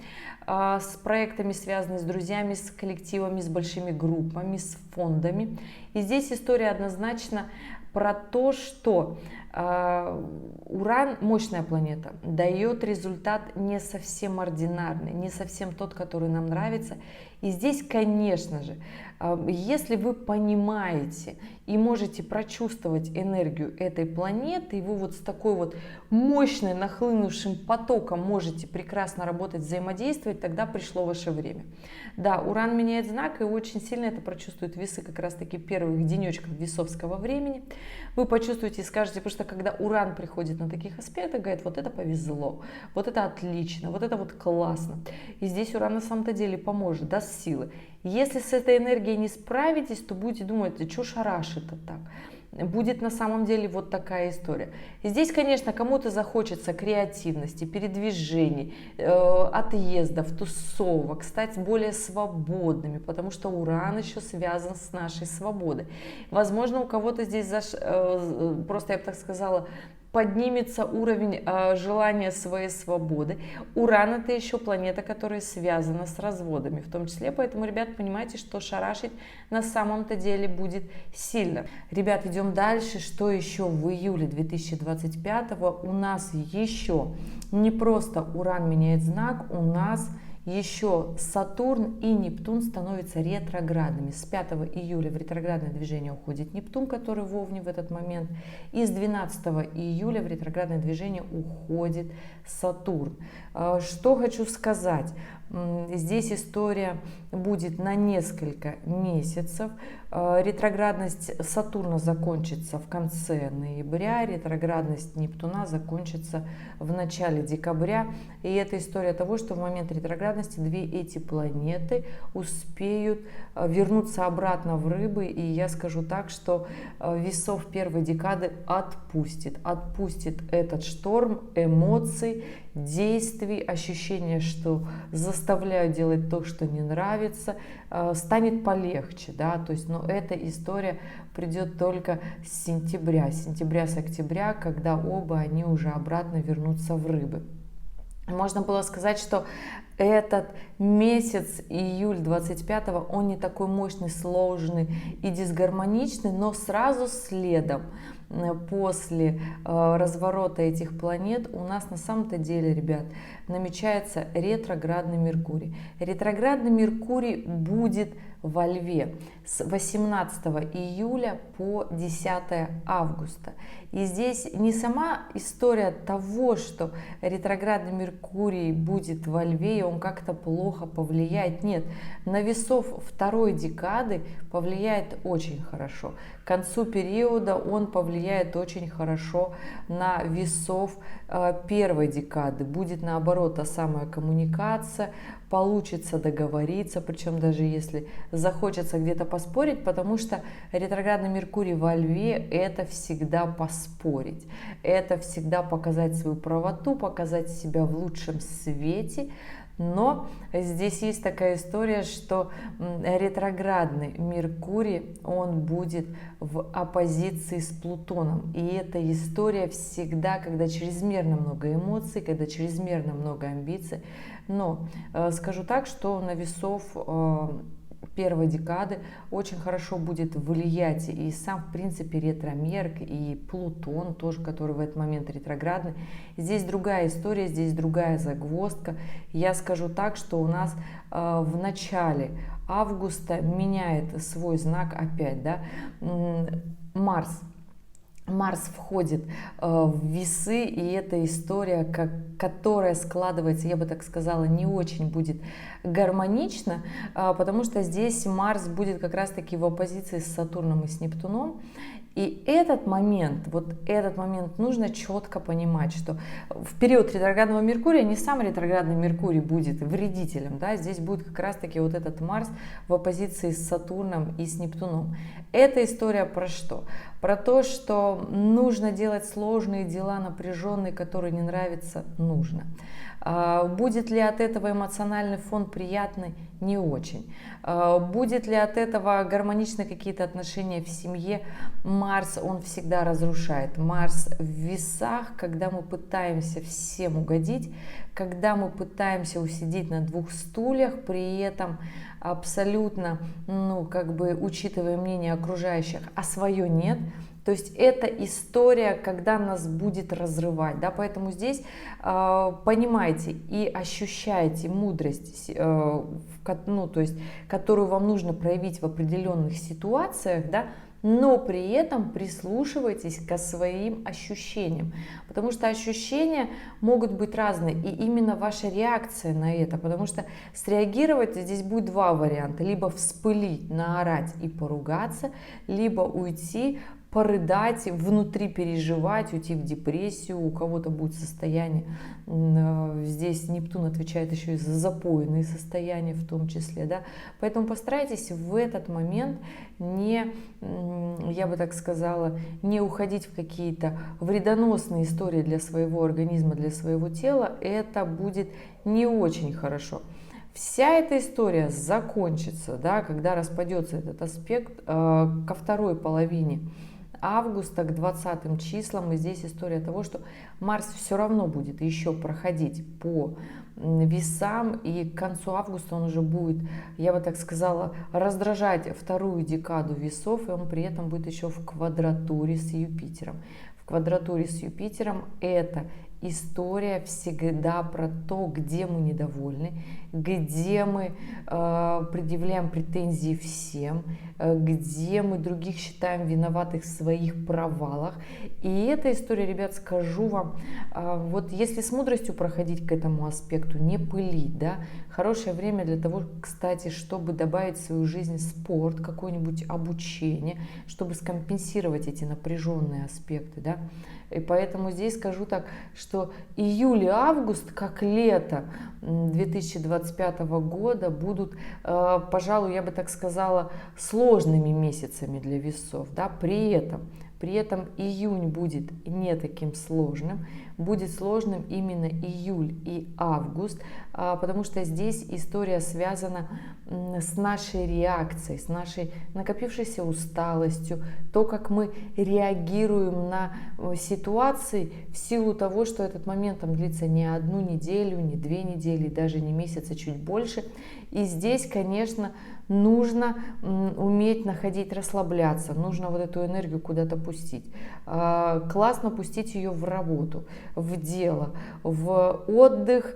с проектами, связанными с друзьями, с коллективами, с большими группами, с фондами. И здесь история однозначно про то, что Уран, мощная планета, дает результат не совсем ординарный, не совсем тот, который нам нравится. И здесь, конечно же, если вы понимаете и можете прочувствовать энергию этой планеты, и вы вот с такой вот мощной нахлынувшим потоком можете прекрасно работать, взаимодействовать, тогда пришло ваше время. Да, Уран меняет знак, и очень сильно это прочувствуют весы как раз-таки первых денечков весовского времени. Вы почувствуете и скажете, потому что когда Уран приходит на таких аспектах, говорит, вот это повезло, вот это отлично, вот это вот классно. И здесь Уран на самом-то деле поможет, даст силы. Если с этой энергией не справитесь, то будете думать, да что шарашит-то так? Будет на самом деле вот такая история. И здесь, конечно, кому-то захочется креативности, передвижений, отъездов, тусовок, стать более свободными, потому что Уран еще связан с нашей свободой. Возможно, у кого-то здесь просто, я бы так сказала, поднимется уровень желания своей свободы. Уран это еще планета, которая связана с разводами в том числе, поэтому, ребят, понимаете, что шарашить на самом-то деле будет сильно. Ребят, идем дальше. Что еще в июле 2025 у нас еще не просто Уран меняет знак, у нас еще Сатурн и Нептун становятся ретроградными. С 5 июля в ретроградное движение уходит Нептун, который в Овне в этот момент. И с 12 июля в ретроградное движение уходит Сатурн. Что хочу сказать. Здесь история будет на несколько месяцев. Ретроградность Сатурна закончится в конце ноября, ретроградность Нептуна закончится в начале декабря. И это история того, что в момент ретроградности две эти планеты успеют вернуться обратно в Рыбы. И я скажу так, что весов первой декады отпустит этот шторм эмоций, действий, ощущения, что заставляют делать то, что не нравится, станет полегче, да, то есть, но эта история придет только с сентября, с октября, когда оба они уже обратно вернутся в Рыбы. Можно было сказать, что этот месяц, июль 25-го, он не такой мощный, сложный и дисгармоничный, но сразу следом, после разворота этих планет, у нас на самом-то деле, ребят, намечается ретроградный Меркурий. Ретроградный Меркурий будет во Льве с 18 июля по 10 августа. И здесь не сама история того, что ретроградный Меркурий будет во Льве, и он как-то плохо повлияет. Нет, на весов второй декады повлияет очень хорошо. К концу периода он повлияет очень хорошо на весов первой декады. Будет наоборот та самая коммуникация, получится договориться, причем даже если захочется где-то поспорить, потому что ретроградный Меркурий во Льве – это всегда поспорить, это всегда показать свою правоту, показать себя в лучшем свете. Но здесь есть такая история, что ретроградный Меркурий, он будет в оппозиции с Плутоном. И эта история всегда, когда чрезмерно много эмоций, когда чрезмерно много амбиций. Но скажу так, что на весов первой декады очень хорошо будет влиять и сам, в принципе, ретро-Мерк, и Плутон тоже, который в этот момент ретроградный. Здесь другая история, здесь другая загвоздка. Я скажу так, что у нас в начале августа меняет свой знак опять, да, Марс входит в весы, и эта история, которая складывается, я бы так сказала, не очень будет гармонично, потому что здесь Марс будет как раз-таки в оппозиции с Сатурном и с Нептуном. И этот момент, вот этот момент нужно четко понимать, что в период ретроградного Меркурия не сам ретроградный Меркурий будет вредителем, да, здесь будет как раз-таки вот этот Марс в оппозиции с Сатурном и с Нептуном. Эта история про что? Про то, что нужно делать сложные дела, напряженные, которые не нравятся, нужно. Будет ли от этого эмоциональный фон приятный? Не очень. Будет ли от этого гармоничны какие-то отношения в семье? Марс, он всегда разрушает. Марс в весах, когда мы пытаемся всем угодить, когда мы пытаемся усидеть на двух стульях, при этом абсолютно, учитывая мнение окружающих, а свое нет. То есть это история, когда нас будет разрывать, да, поэтому здесь понимайте и ощущайте мудрость, которую вам нужно проявить в определенных ситуациях, да, но при этом прислушивайтесь к своим ощущениям, потому что ощущения могут быть разные, и именно ваша реакция на это, потому что среагировать здесь будет два варианта: либо вспылить, наорать и поругаться, либо уйти, порыдать, внутри переживать, уйти в депрессию. У кого-то будет состояние, здесь Нептун отвечает еще и за запойные состояния в том числе, да, поэтому постарайтесь в этот момент не, я бы так сказала, не уходить в какие-то вредоносные истории для своего организма, для своего тела, это будет не очень хорошо. Вся эта история закончится, да, когда распадется этот аспект ко второй половине августа, к 20 числам. И здесь история того, что Марс все равно будет еще проходить по весам, и к концу августа он уже будет, я бы так сказала, раздражать вторую декаду весов, и он при этом будет еще в квадратуре с Юпитером. В квадратуре с Юпитером это история всегда про то, где мы недовольны, где мы предъявляем претензии всем, где мы других считаем виноватых в своих провалах. И эта история, ребят, скажу вам, вот если с мудростью проходить к этому аспекту, не пылить, да, хорошее время для того, кстати, чтобы добавить в свою жизнь спорт, какое-нибудь обучение, чтобы скомпенсировать эти напряженные аспекты, да. И поэтому здесь скажу так, что июль и август, как лето 2025 года, будут, пожалуй, я бы так сказала, сложными месяцами для весов. Да? При этом июнь будет не таким сложным, будет сложным именно июль и август, потому что здесь история связана с нашей реакцией, с нашей накопившейся усталостью, то, как мы реагируем на ситуации в силу того, что этот момент там длится не одну неделю, не 2 недели, даже не месяц, а чуть больше. И здесь, конечно, нужно уметь находить, расслабляться, нужно вот эту энергию куда-то пустить. Классно пустить ее в работу, в дело, в отдых,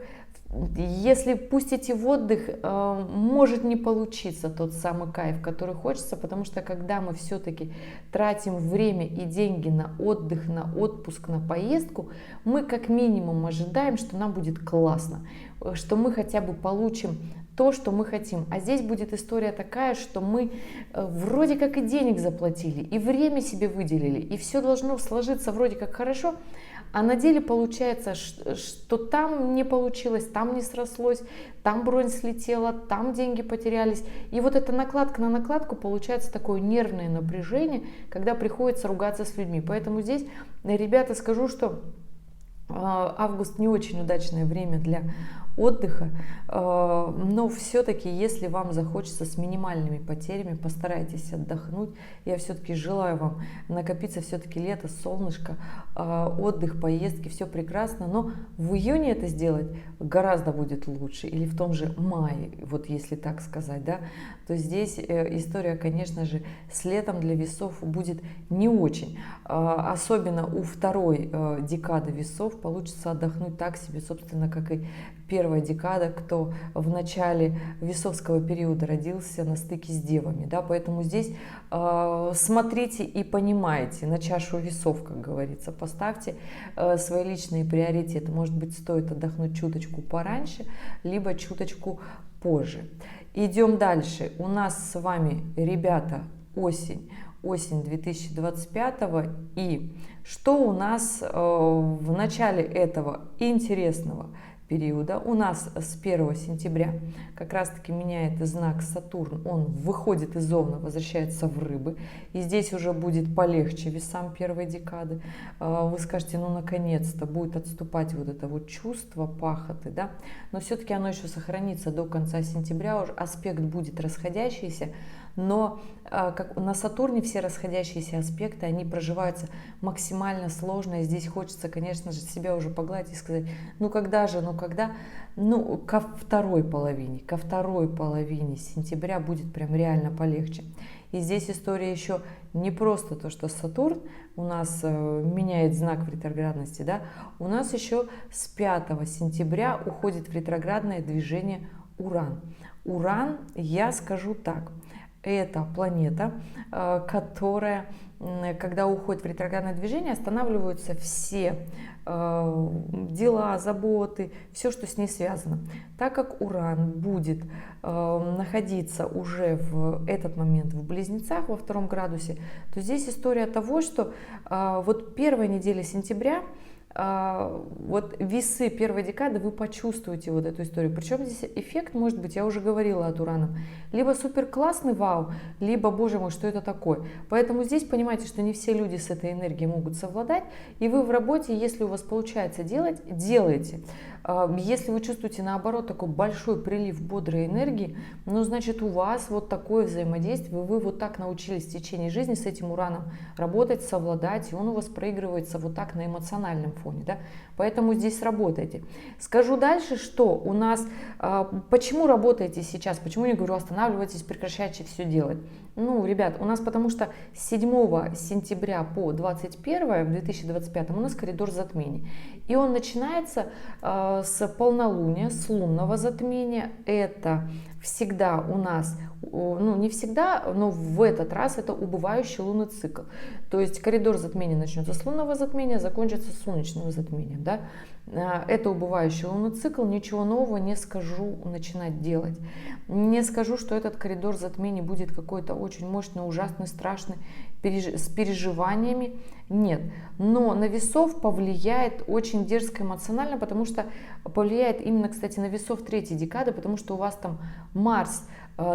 если пустите в отдых, может не получиться тот самый кайф, который хочется, потому что когда мы все-таки тратим время и деньги на отдых, на отпуск, на поездку, мы как минимум ожидаем, что нам будет классно, что мы хотя бы получим то, что мы хотим. А здесь будет история такая, что мы вроде как и денег заплатили, и время себе выделили, и все должно сложиться вроде как хорошо, а на деле получается, что там не получилось, там не срослось, там бронь слетела, там деньги потерялись. И вот эта накладка на накладку, получается такое нервное напряжение, когда приходится ругаться с людьми. Поэтому здесь, ребята, скажу, что август не очень удачное время для отдыха, но все-таки, если вам захочется с минимальными потерями, постарайтесь отдохнуть. Я все-таки желаю вам накопиться, все-таки лето, солнышко, отдых, поездки, все прекрасно, но в июне это сделать гораздо будет лучше, или в том же мае, вот если так сказать, да, то здесь история, конечно же, с летом для весов будет не очень, особенно у второй декады весов получится отдохнуть так себе, собственно, как и первая декада, кто в начале весовского периода родился на стыке с девами, да, поэтому здесь смотрите и понимаете на чашу весов, как говорится, поставьте свои личные приоритеты, может быть, стоит отдохнуть чуточку пораньше, либо чуточку позже. Идем дальше, у нас с вами, ребята, осень 2025, и что у нас в начале этого интересного периода? У нас с 1 сентября как раз таки меняет знак Сатурн, он выходит из Овна, возвращается в Рыбы, и здесь уже будет полегче весам первой декады. Вы скажете, ну наконец-то будет отступать вот это вот чувство пахоты, да, но все-таки оно еще сохранится до конца сентября, уже аспект будет расходящийся, но как на Сатурне все расходящиеся аспекты, они проживаются максимально сложно, и здесь хочется, конечно же, себя уже погладить и сказать, ну когда же, ну когда, ну ко второй половине сентября будет прям реально полегче. И здесь история еще не просто то, что Сатурн у нас меняет знак в ретроградности, да, у нас еще с 5 сентября уходит в ретроградное движение Уран. Уран, я скажу так, это планета, которая, когда уходит в ретроградное движение, останавливаются все дела, заботы, все, что с ней связано. Так как Уран будет находиться уже в этот момент в Близнецах во 2 градусе, то здесь история того, что вот первая неделя сентября, вот весы первой декады, вы почувствуете вот эту историю. Причем здесь эффект может быть, я уже говорила от Урана, либо супер классный вау, либо, боже мой, что это такое. Поэтому здесь понимаете, что не все люди с этой энергией могут совладать, и вы в работе, если у вас получается делать, делайте. Если вы чувствуете наоборот такой большой прилив бодрой энергии, ну значит у вас вот такое взаимодействие, вы вот так научились в течение жизни с этим Ураном работать, совладать, и он у вас проигрывается вот так на эмоциональном фоне, да? Поэтому здесь работайте. Скажу дальше, что у нас, почему работаете сейчас, почему я говорю останавливайтесь, прекращайте все делать. Ну, ребят, у нас потому что с 7 сентября по 21 в 2025 у нас коридор затмений. И он начинается с полнолуния, с лунного затмения. Это всегда у нас, ну не всегда, но в этот раз это убывающий лунный цикл. То есть коридор затмения начнется с лунного затмения, закончится с солнечным затмением. Да? Это убывающий лунный цикл, ничего нового не скажу начинать делать. Не скажу, что этот коридор затмений будет какой-то очень мощный, ужасный, страшный, с переживаниями. Нет. Но на весов повлияет очень дерзко эмоционально, потому что повлияет именно, кстати, на весов 3-й декады, потому что у вас там Марс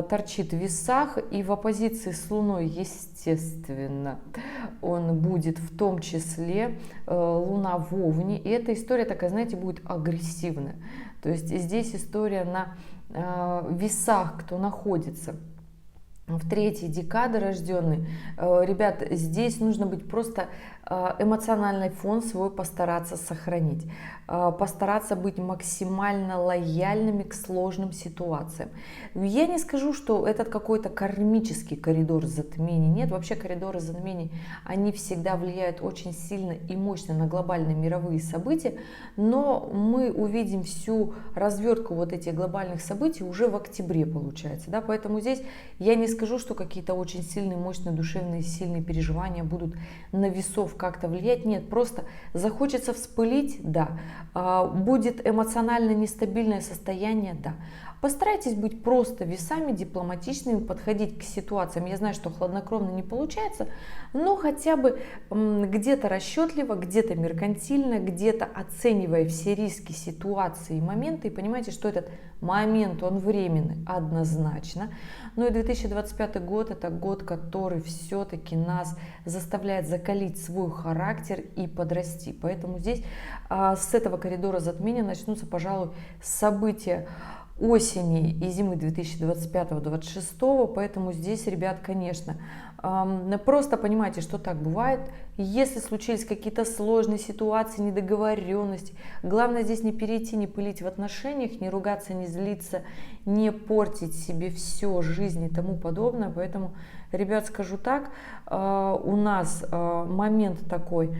торчит в весах, и в оппозиции с Луной, естественно, он будет в том числе Луна в Овне. И эта история такая, знаете, будет агрессивная. То есть здесь история на весах, кто находится в третьей декады рожденный, ребят, здесь нужно быть просто эмоциональный фон свой постараться сохранить, постараться быть максимально лояльными к сложным ситуациям. Я не скажу, что этот какой-то кармический коридор затмений. Нет, вообще коридоры затмений, они всегда влияют очень сильно и мощно на глобальные мировые события, но мы увидим всю развертку вот этих глобальных событий уже в октябре, получается, да, поэтому здесь я не скажу, что какие-то очень сильные, мощные, душевные, сильные переживания будут на весов как-то влиять. Нет, просто захочется вспылить, да. Будет эмоционально нестабильное состояние, да. Постарайтесь быть просто весами, дипломатичными, подходить к ситуациям. Я знаю, что хладнокровно не получается, но хотя бы где-то расчетливо, где-то меркантильно, где-то оценивая все риски, ситуации и моменты, и понимаете, что этот момент, он временный, однозначно. Но и 2025 год – это год, который все-таки нас заставляет закалить свой характер и подрасти. Поэтому здесь с этого коридора затмения начнутся, пожалуй, события осени и зимы 2025-2026, поэтому здесь, ребят, конечно, просто понимайте, что так бывает. Если случились какие-то сложные ситуации, недоговоренности, главное здесь не перейти, не пылить в отношениях, не ругаться, не злиться, не портить себе все, жизнь и тому подобное. Поэтому, ребят, скажу так, у нас момент такой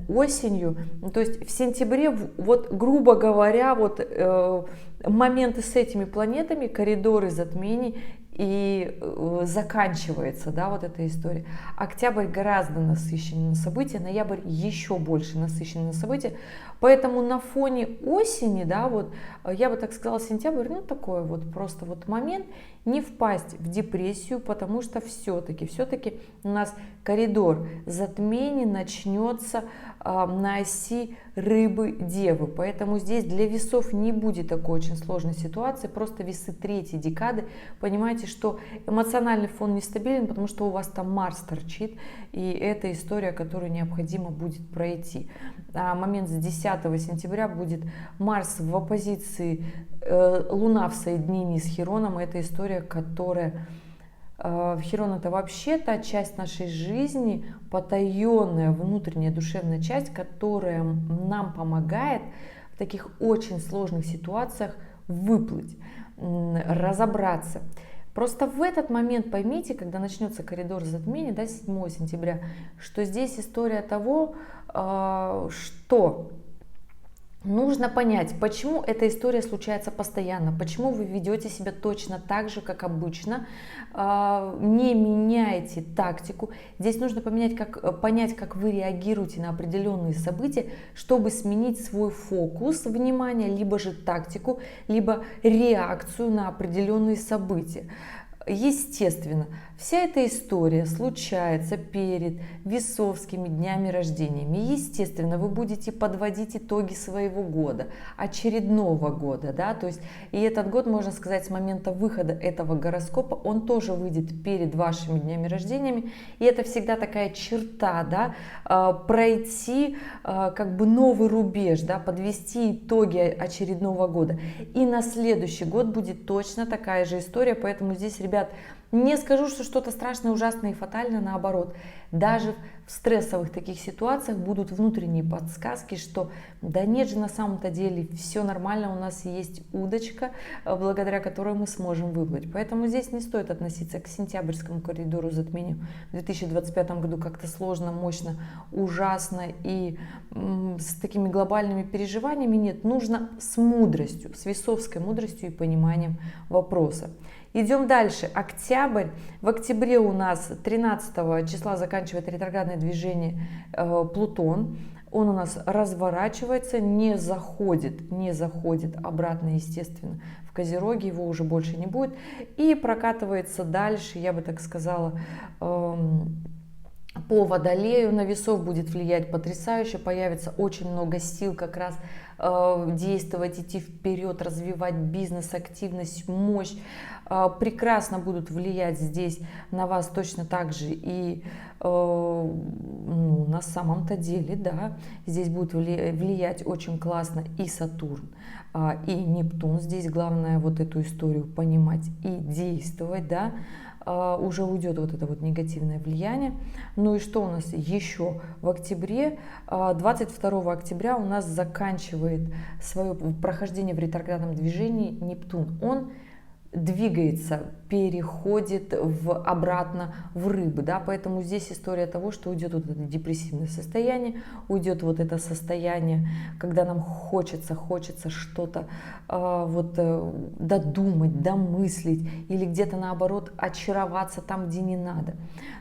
осенью, то есть в сентябре, вот грубо говоря, вот моменты с этими планетами, коридоры затмений, и заканчивается, да, вот эта история. Октябрь гораздо насыщеннее на события, ноябрь еще больше насыщенный на события, поэтому на фоне осени, да, вот я бы так сказала, сентябрь, ну такой вот просто вот момент, не впасть в депрессию, потому что все-таки у нас коридор затмений начнется на оси рыбы-девы, поэтому здесь для весов не будет такой очень сложной ситуации, просто весы третьей декады, понимаете, что эмоциональный фон нестабилен, потому что у вас там Марс торчит, и это история, которую необходимо будет пройти. Момент с 10 сентября будет Марс в оппозиции, Луна в соединении с Хироном, это история, которая... Хирон — это вообще та часть нашей жизни, потаенная, внутренняя душевная часть, которая нам помогает в таких очень сложных ситуациях выплыть, разобраться. Просто в этот момент поймите, когда начнется коридор затмений, да, 7 сентября, что здесь история того, что... Нужно понять, почему эта история случается постоянно, почему вы ведете себя точно так же, как обычно, не меняете тактику. Здесь нужно понять, как вы реагируете на определенные события, чтобы сменить свой фокус внимания, либо же тактику, либо реакцию на определенные события. Естественно, вся эта история случается перед весовскими днями рождениями. Естественно, вы будете подводить итоги своего года, очередного года, да, то есть и этот год, можно сказать, с момента выхода этого гороскопа, он тоже выйдет перед вашими днями рождениями, и это всегда такая черта, да, пройти как бы новый рубеж, да, подвести итоги очередного года. И на следующий год будет точно такая же история, поэтому здесь, ребят, не скажу, что что-то страшное, ужасное и фатальное, наоборот. Даже в стрессовых таких ситуациях будут внутренние подсказки, что да нет же, на самом-то деле все нормально, у нас есть удочка, благодаря которой мы сможем выплыть. Поэтому здесь не стоит относиться к сентябрьскому коридору затмению в 2025 году как-то сложно, мощно, ужасно и с такими глобальными переживаниями. Нет, нужно с мудростью, с весовской мудростью и пониманием вопроса. Идем дальше. Октябрь. В октябре у нас 13 числа заканчивает ретроградное движение Плутон. Он у нас разворачивается, не заходит обратно, естественно, в Козероге, его уже больше не будет. И прокатывается дальше, я бы так сказала, по Водолею. На весов будет влиять потрясающе, появится очень много сил как раз действовать, идти вперед, развивать бизнес, активность, мощь. Прекрасно будут влиять здесь на вас точно так же и на самом-то деле, да, здесь будет влиять очень классно и Сатурн, и Нептун. Здесь главное вот эту историю понимать и действовать, да. уже уйдет вот это вот негативное влияние. Ну и что у нас еще в октябре? 22 октября у нас заканчивает свое прохождение в ретроградном движении Нептун. Он двигается, переходит обратно в рыбы, да, поэтому здесь история того, что уйдет вот это депрессивное состояние, уйдет вот это состояние, когда нам хочется что-то додумать, домыслить или где-то наоборот очароваться там, где не надо.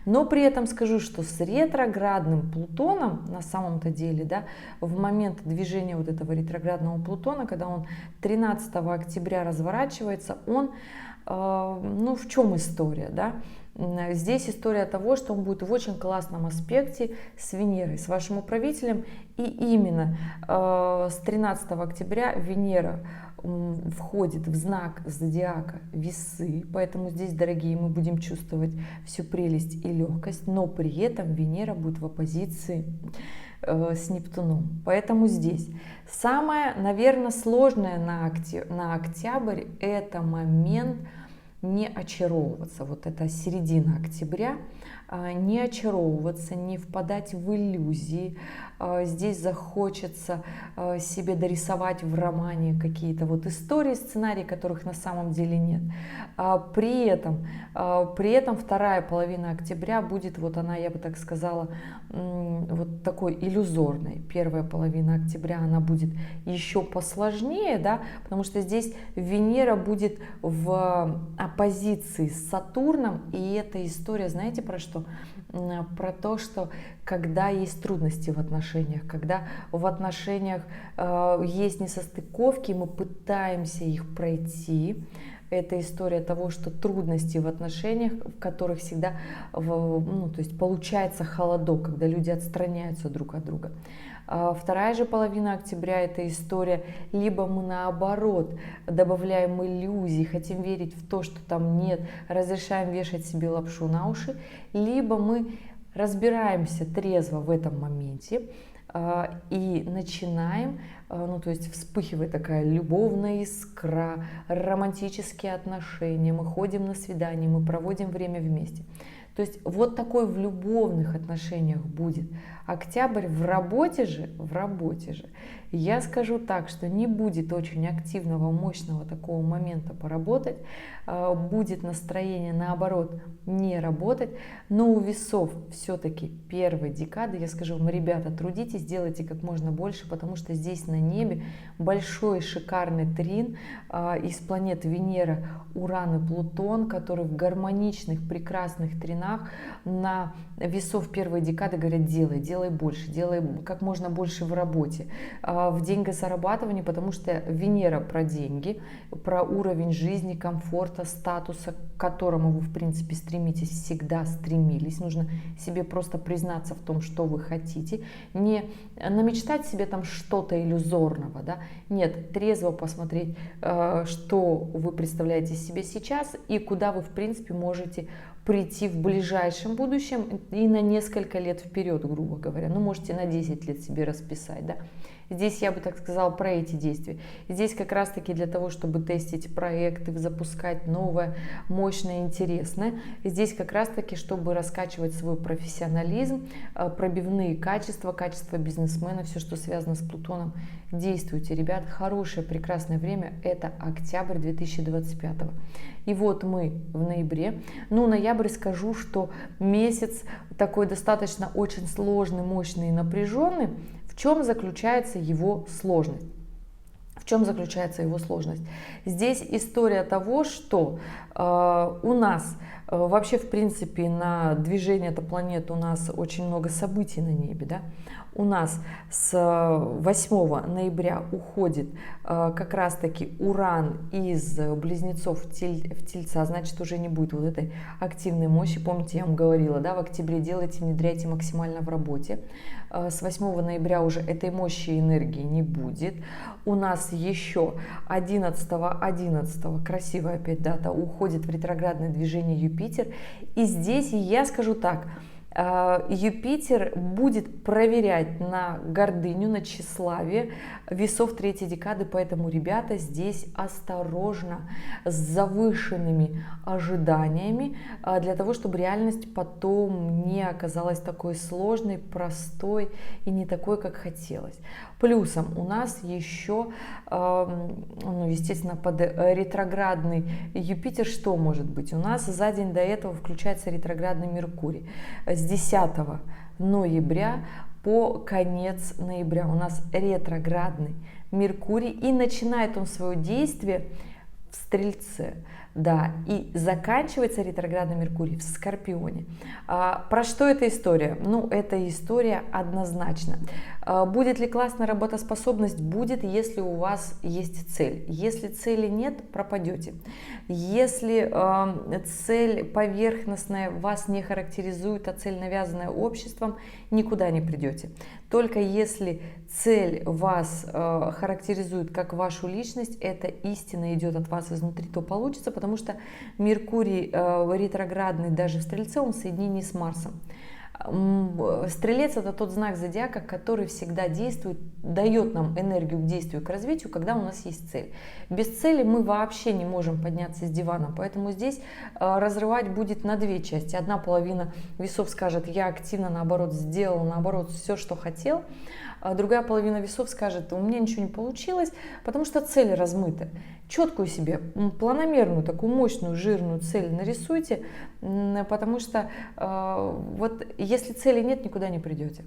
Но при этом скажу, что с ретроградным Плутоном на самом-то деле, да, в момент движения вот этого ретроградного Плутона, когда он 13 октября разворачивается, он ну, в чем история, да? Здесь история того, что он будет в очень классном аспекте с Венерой, с вашим управителем. И именно с 13 октября Венера входит в знак зодиака Весы. Поэтому здесь, дорогие, мы будем чувствовать всю прелесть и легкость. Но при этом Венера будет в оппозиции с Нептуном. Поэтому здесь самое, наверное, сложное на октябрь – это момент не очаровываться. Вот это середина октября. Не очаровываться, не впадать в иллюзии. Здесь захочется себе дорисовать в романе какие-то вот истории, сценарии, которых на самом деле нет. При этом вторая половина октября будет, вот она, я бы так сказала, вот такой иллюзорной. Первая половина октября она будет еще посложнее, да, потому что здесь Венера будет в оппозиции с Сатурном, и эта история, знаете, про что? Про то, что когда есть трудности в отношениях, когда в отношениях есть несостыковки, мы пытаемся их пройти. Это история того, что трудности в отношениях, в которых всегда то есть получается холодок, когда люди отстраняются друг от друга. Вторая же половина октября – это история, либо мы наоборот добавляем иллюзий, хотим верить в то, что там нет, разрешаем вешать себе лапшу на уши, либо мы разбираемся трезво в этом моменте и начинаем, то есть вспыхивает такая любовная искра, романтические отношения, мы ходим на свидания, мы проводим время вместе. То есть вот такой в любовных отношениях будет. Октябрь в работе же, я скажу так, что не будет очень активного, мощного такого момента поработать, будет настроение наоборот не работать, но у Весов все-таки первой декады, я скажу вам, ребята, трудитесь, делайте как можно больше, потому что здесь на небе большой шикарный трин из планет Венера, Уран и Плутон, который в гармоничных, прекрасных тринах на Весов первой декады говорят: делай больше, делай как можно больше в работе, в деньгозарабатывании, потому что Венера про деньги, про уровень жизни, комфорта, статуса, к которому вы, в принципе, стремитесь, всегда стремились. Нужно себе просто признаться в том, что вы хотите, не намечтать себе там что-то иллюзорного, да? Нет, трезво посмотреть, что вы представляете себе сейчас и куда вы, в принципе, можете прийти в ближайшем будущем и на несколько лет вперед, грубо говоря. Ну, можете на 10 лет себе расписать, да. Здесь я бы так сказала про эти действия. Здесь как раз-таки для того, чтобы тестить проекты, запускать новое, мощное, интересное. Здесь как раз-таки, чтобы раскачивать свой профессионализм, пробивные качества, качества бизнесмена, все, что связано с Плутоном. Действуйте, ребят. Хорошее, прекрасное время. Это октябрь 2025. И вот мы в ноябре. Ну, ноябрь скажу, что месяц такой достаточно очень сложный, мощный и напряженный. В чем заключается его сложность? В чем заключается его сложность? Здесь история того, что у нас вообще, в принципе, на движение этой планеты у нас очень много событий на небе, да? У нас с 8 ноября уходит как раз-таки Уран из Близнецов в Тельца, значит, уже не будет вот этой активной мощи. Помните, я вам говорила, да, в октябре делайте, внедряйте максимально в работе. С 8 ноября уже этой мощи и энергии не будет. У нас еще 11, красивая опять дата, уходит в ретроградное движение Юпитер. И здесь я скажу так, Юпитер будет проверять на гордыню, на тщеславие весов третьей декады, поэтому, ребята, здесь осторожно с завышенными ожиданиями, для того, чтобы реальность потом не оказалась такой сложной, простой и не такой, как хотелось. Плюсом у нас еще, ну, естественно, под ретроградный Юпитер что может быть? У нас за день до этого включается ретроградный Меркурий. С 10 ноября по конец ноября у нас ретроградный Меркурий, и начинает он свое действие в Стрельце. Да, и заканчивается ретроградный Меркурий в Скорпионе. Про что эта история? Ну, эта история однозначно. Будет ли классная работоспособность? Будет, если у вас есть цель. Если цели нет, пропадете. Если цель поверхностная вас не характеризует, а цель, навязанная обществом, никуда не придете. Только если цель вас характеризует как вашу личность, эта истина идет от вас изнутри, то получится, потому что Меркурий ретроградный даже в Стрельце, он в соединении с Марсом. Стрелец — это тот знак зодиака, который всегда действует, дает нам энергию к действию, к развитию, когда у нас есть цель. Без цели мы вообще не можем подняться с дивана, поэтому здесь разрывать будет на две части. Одна половина весов скажет: я активно, наоборот, сделал, наоборот, все, что хотел. А другая половина весов скажет: у меня ничего не получилось, потому что цели размыты. Четкую себе, планомерную, такую мощную, жирную цель нарисуйте, потому что вот если цели нет, никуда не придете.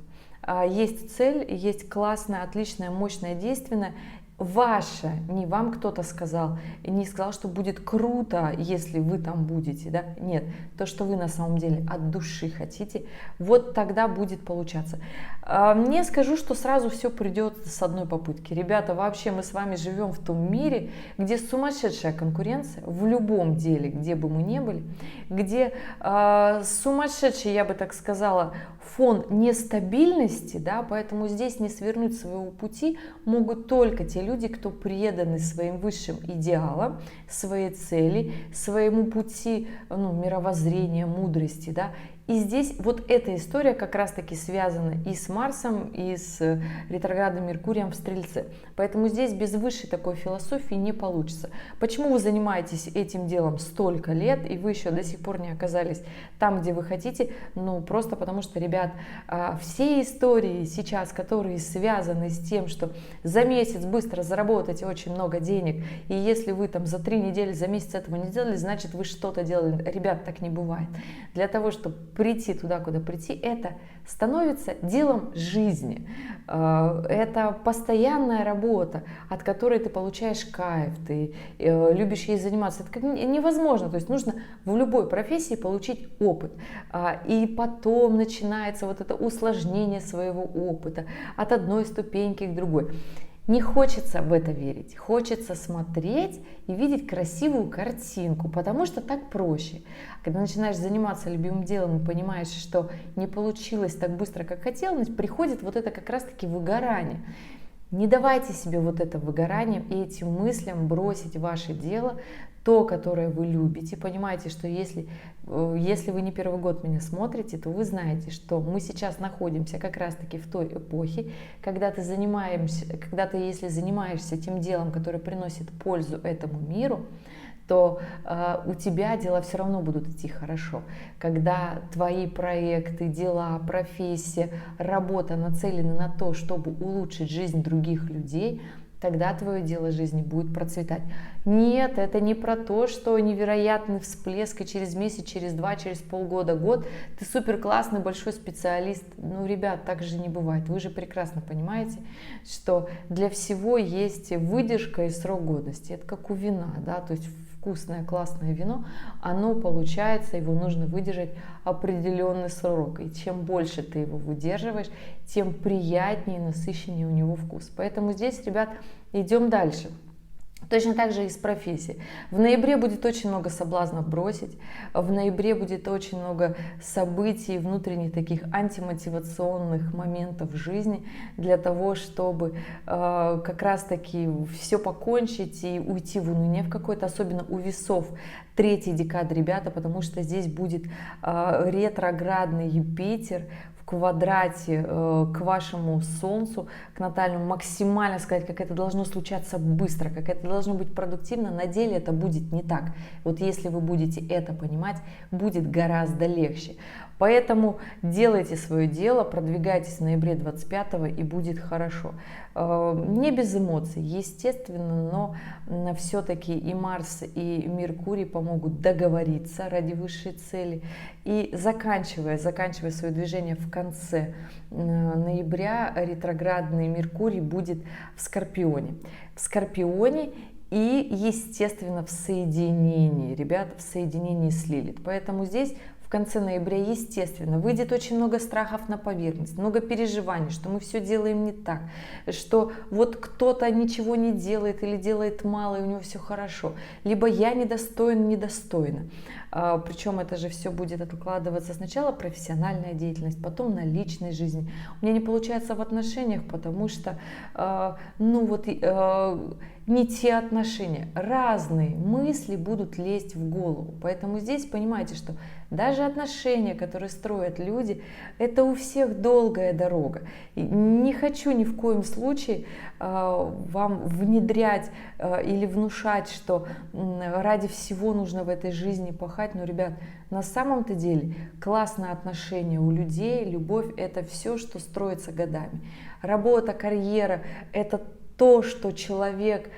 Есть цель, есть классная, отличная, мощная, действенная, ваша, не вам кто-то сказал, не сказал, что будет круто, если вы там будете, да, нет, то, что вы на самом деле от души хотите, вот тогда будет получаться. Не скажу, что сразу все придет с одной попытки. Ребята, вообще мы с вами живем в том мире, где сумасшедшая конкуренция в любом деле, где бы мы ни были, где сумасшедший, я бы так сказала, фон нестабильности, да, поэтому здесь не свернуть своего пути могут только те люди, кто преданы своим высшим идеалам, своей цели, своему пути, ну, мировоззрения, мудрости, да. И здесь вот эта история как раз-таки связана и с Марсом, и с ретроградным Меркурием в Стрельце. Поэтому здесь без высшей такой философии не получится. Почему вы занимаетесь этим делом столько лет, и вы еще до сих пор не оказались там, где вы хотите? Ну, просто потому что, ребят, все истории сейчас, которые связаны с тем, что за месяц быстро заработать очень много денег, и если вы там за 3 недели, за месяц этого не делали, значит, вы что-то делали. Ребят, так не бывает. Для того, чтобы прийти туда, куда прийти, это становится делом жизни. Это постоянная работа, от которой ты получаешь кайф, ты любишь ей заниматься. Это невозможно. То есть нужно в любой профессии получить опыт. И потом начинается вот это усложнение своего опыта от одной ступеньки к другой. Не хочется в это верить, хочется смотреть и видеть красивую картинку, потому что так проще. Когда начинаешь заниматься любимым делом и понимаешь, что не получилось так быстро, как хотелось, приходит вот это как раз-таки выгорание. Не давайте себе вот это выгорание и этим мыслям бросить ваше дело, то, которое вы любите. Понимаете, что если вы не первый год меня смотрите, то вы знаете, что мы сейчас находимся как раз-таки в той эпохе, когда ты если занимаешься тем делом, которое приносит пользу этому миру, то у тебя дела все равно будут идти хорошо. Когда твои проекты, дела, профессия, работа нацелены на то, чтобы улучшить жизнь других людей, тогда твое дело жизни будет процветать. Нет, это не про то, что невероятный всплеск, и через месяц, через 2, через полгода, год ты супер классный большой специалист. Ну, ребят, так же не бывает. Вы же прекрасно понимаете, что для всего есть выдержка и срок годности. Это как у вина, да, то есть вкусное, классное вино, оно получается, его нужно выдержать определенный срок. И чем больше ты его выдерживаешь, тем приятнее и насыщеннее у него вкус. Поэтому здесь, ребят, идем дальше. Точно так же и с профессией. В ноябре будет очень много соблазнов бросить, в ноябре будет очень много событий, внутренних таких антимотивационных моментов в жизни для того, чтобы как раз-таки все покончить и уйти в уныние в какое-то, особенно у весов третьей декады, ребята, потому что здесь будет ретроградный Юпитер в квадрате к вашему Солнцу, к натальному, максимально сказать, как это должно случаться быстро, как это должно быть продуктивно. На деле это будет не так. Вот если вы будете это понимать, будет гораздо легче. Поэтому делайте свое дело, продвигайтесь в ноябре 25-го и будет хорошо. Не без эмоций, естественно, но все-таки и Марс, и Меркурий помогут договориться ради высшей цели. И заканчивая свое движение в конце ноября, ретроградный Меркурий будет в Скорпионе. В Скорпионе и, естественно, в соединении, ребят, в соединении с Лилит. Поэтому здесь в конце ноября, естественно, выйдет очень много страхов на поверхность, много переживаний, что мы все делаем не так, что вот кто-то ничего не делает или делает мало, и у него все хорошо, либо я недостоин, недостойна. Причем это же все будет откладываться сначала профессиональная деятельность, потом на личной жизни. У меня не получается в отношениях, потому что, не те отношения, разные мысли будут лезть в голову. Поэтому здесь понимаете, что даже отношения, которые строят люди, это у всех долгая дорога. И не хочу ни в коем случае вам внедрять или внушать, что ради всего нужно в этой жизни пахать. Но, ребят, на самом-то деле классные отношения у людей, любовь – это все, что строится годами. Работа, карьера – это то, что человек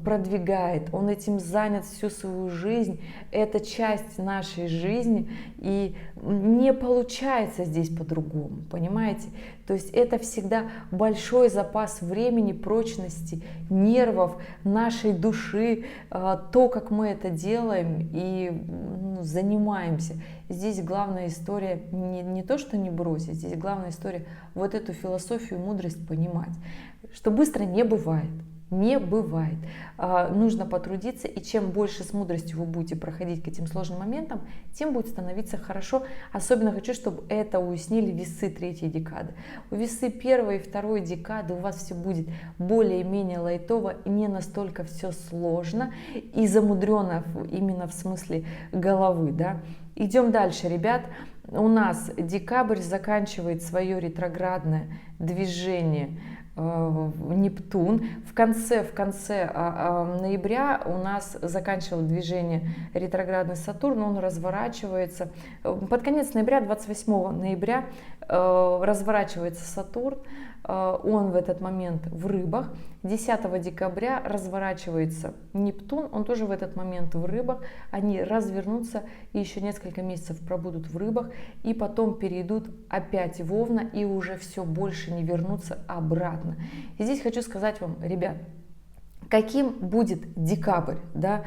продвигает, он этим занят всю свою жизнь, это часть нашей жизни, и не получается здесь по-другому, понимаете? То есть это всегда большой запас времени, прочности, нервов, нашей души, то, как мы это делаем и занимаемся. Здесь главная история не то, что не бросить, здесь главная история вот эту философию, мудрость понимать, что быстро не бывает. Не бывает. Нужно потрудиться, и чем больше с мудростью вы будете проходить к этим сложным моментам, тем будет становиться хорошо. Особенно хочу, чтобы это уяснили весы третьей декады. У весы первой и второй декады у вас все будет более-менее лайтово, не настолько все сложно и замудрено именно в смысле головы. Да? Идем дальше, ребят. У нас декабрь заканчивает свое ретроградное движение Нептун. В конце ноября у нас заканчивал движение ретроградный Сатурн, он разворачивается. Под конец ноября, 28 ноября, разворачивается Сатурн, он в этот момент в Рыбах. 10 декабря разворачивается Нептун, он тоже в этот момент в Рыбах. Они развернутся и еще несколько месяцев пробудут в Рыбах, и потом перейдут опять в Овна, и уже все больше не вернутся обратно. И здесь хочу сказать вам, ребят, каким будет декабрь, да?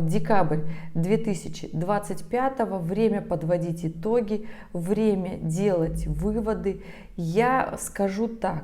Декабрь 2025, время подводить итоги, время делать выводы. Я скажу так,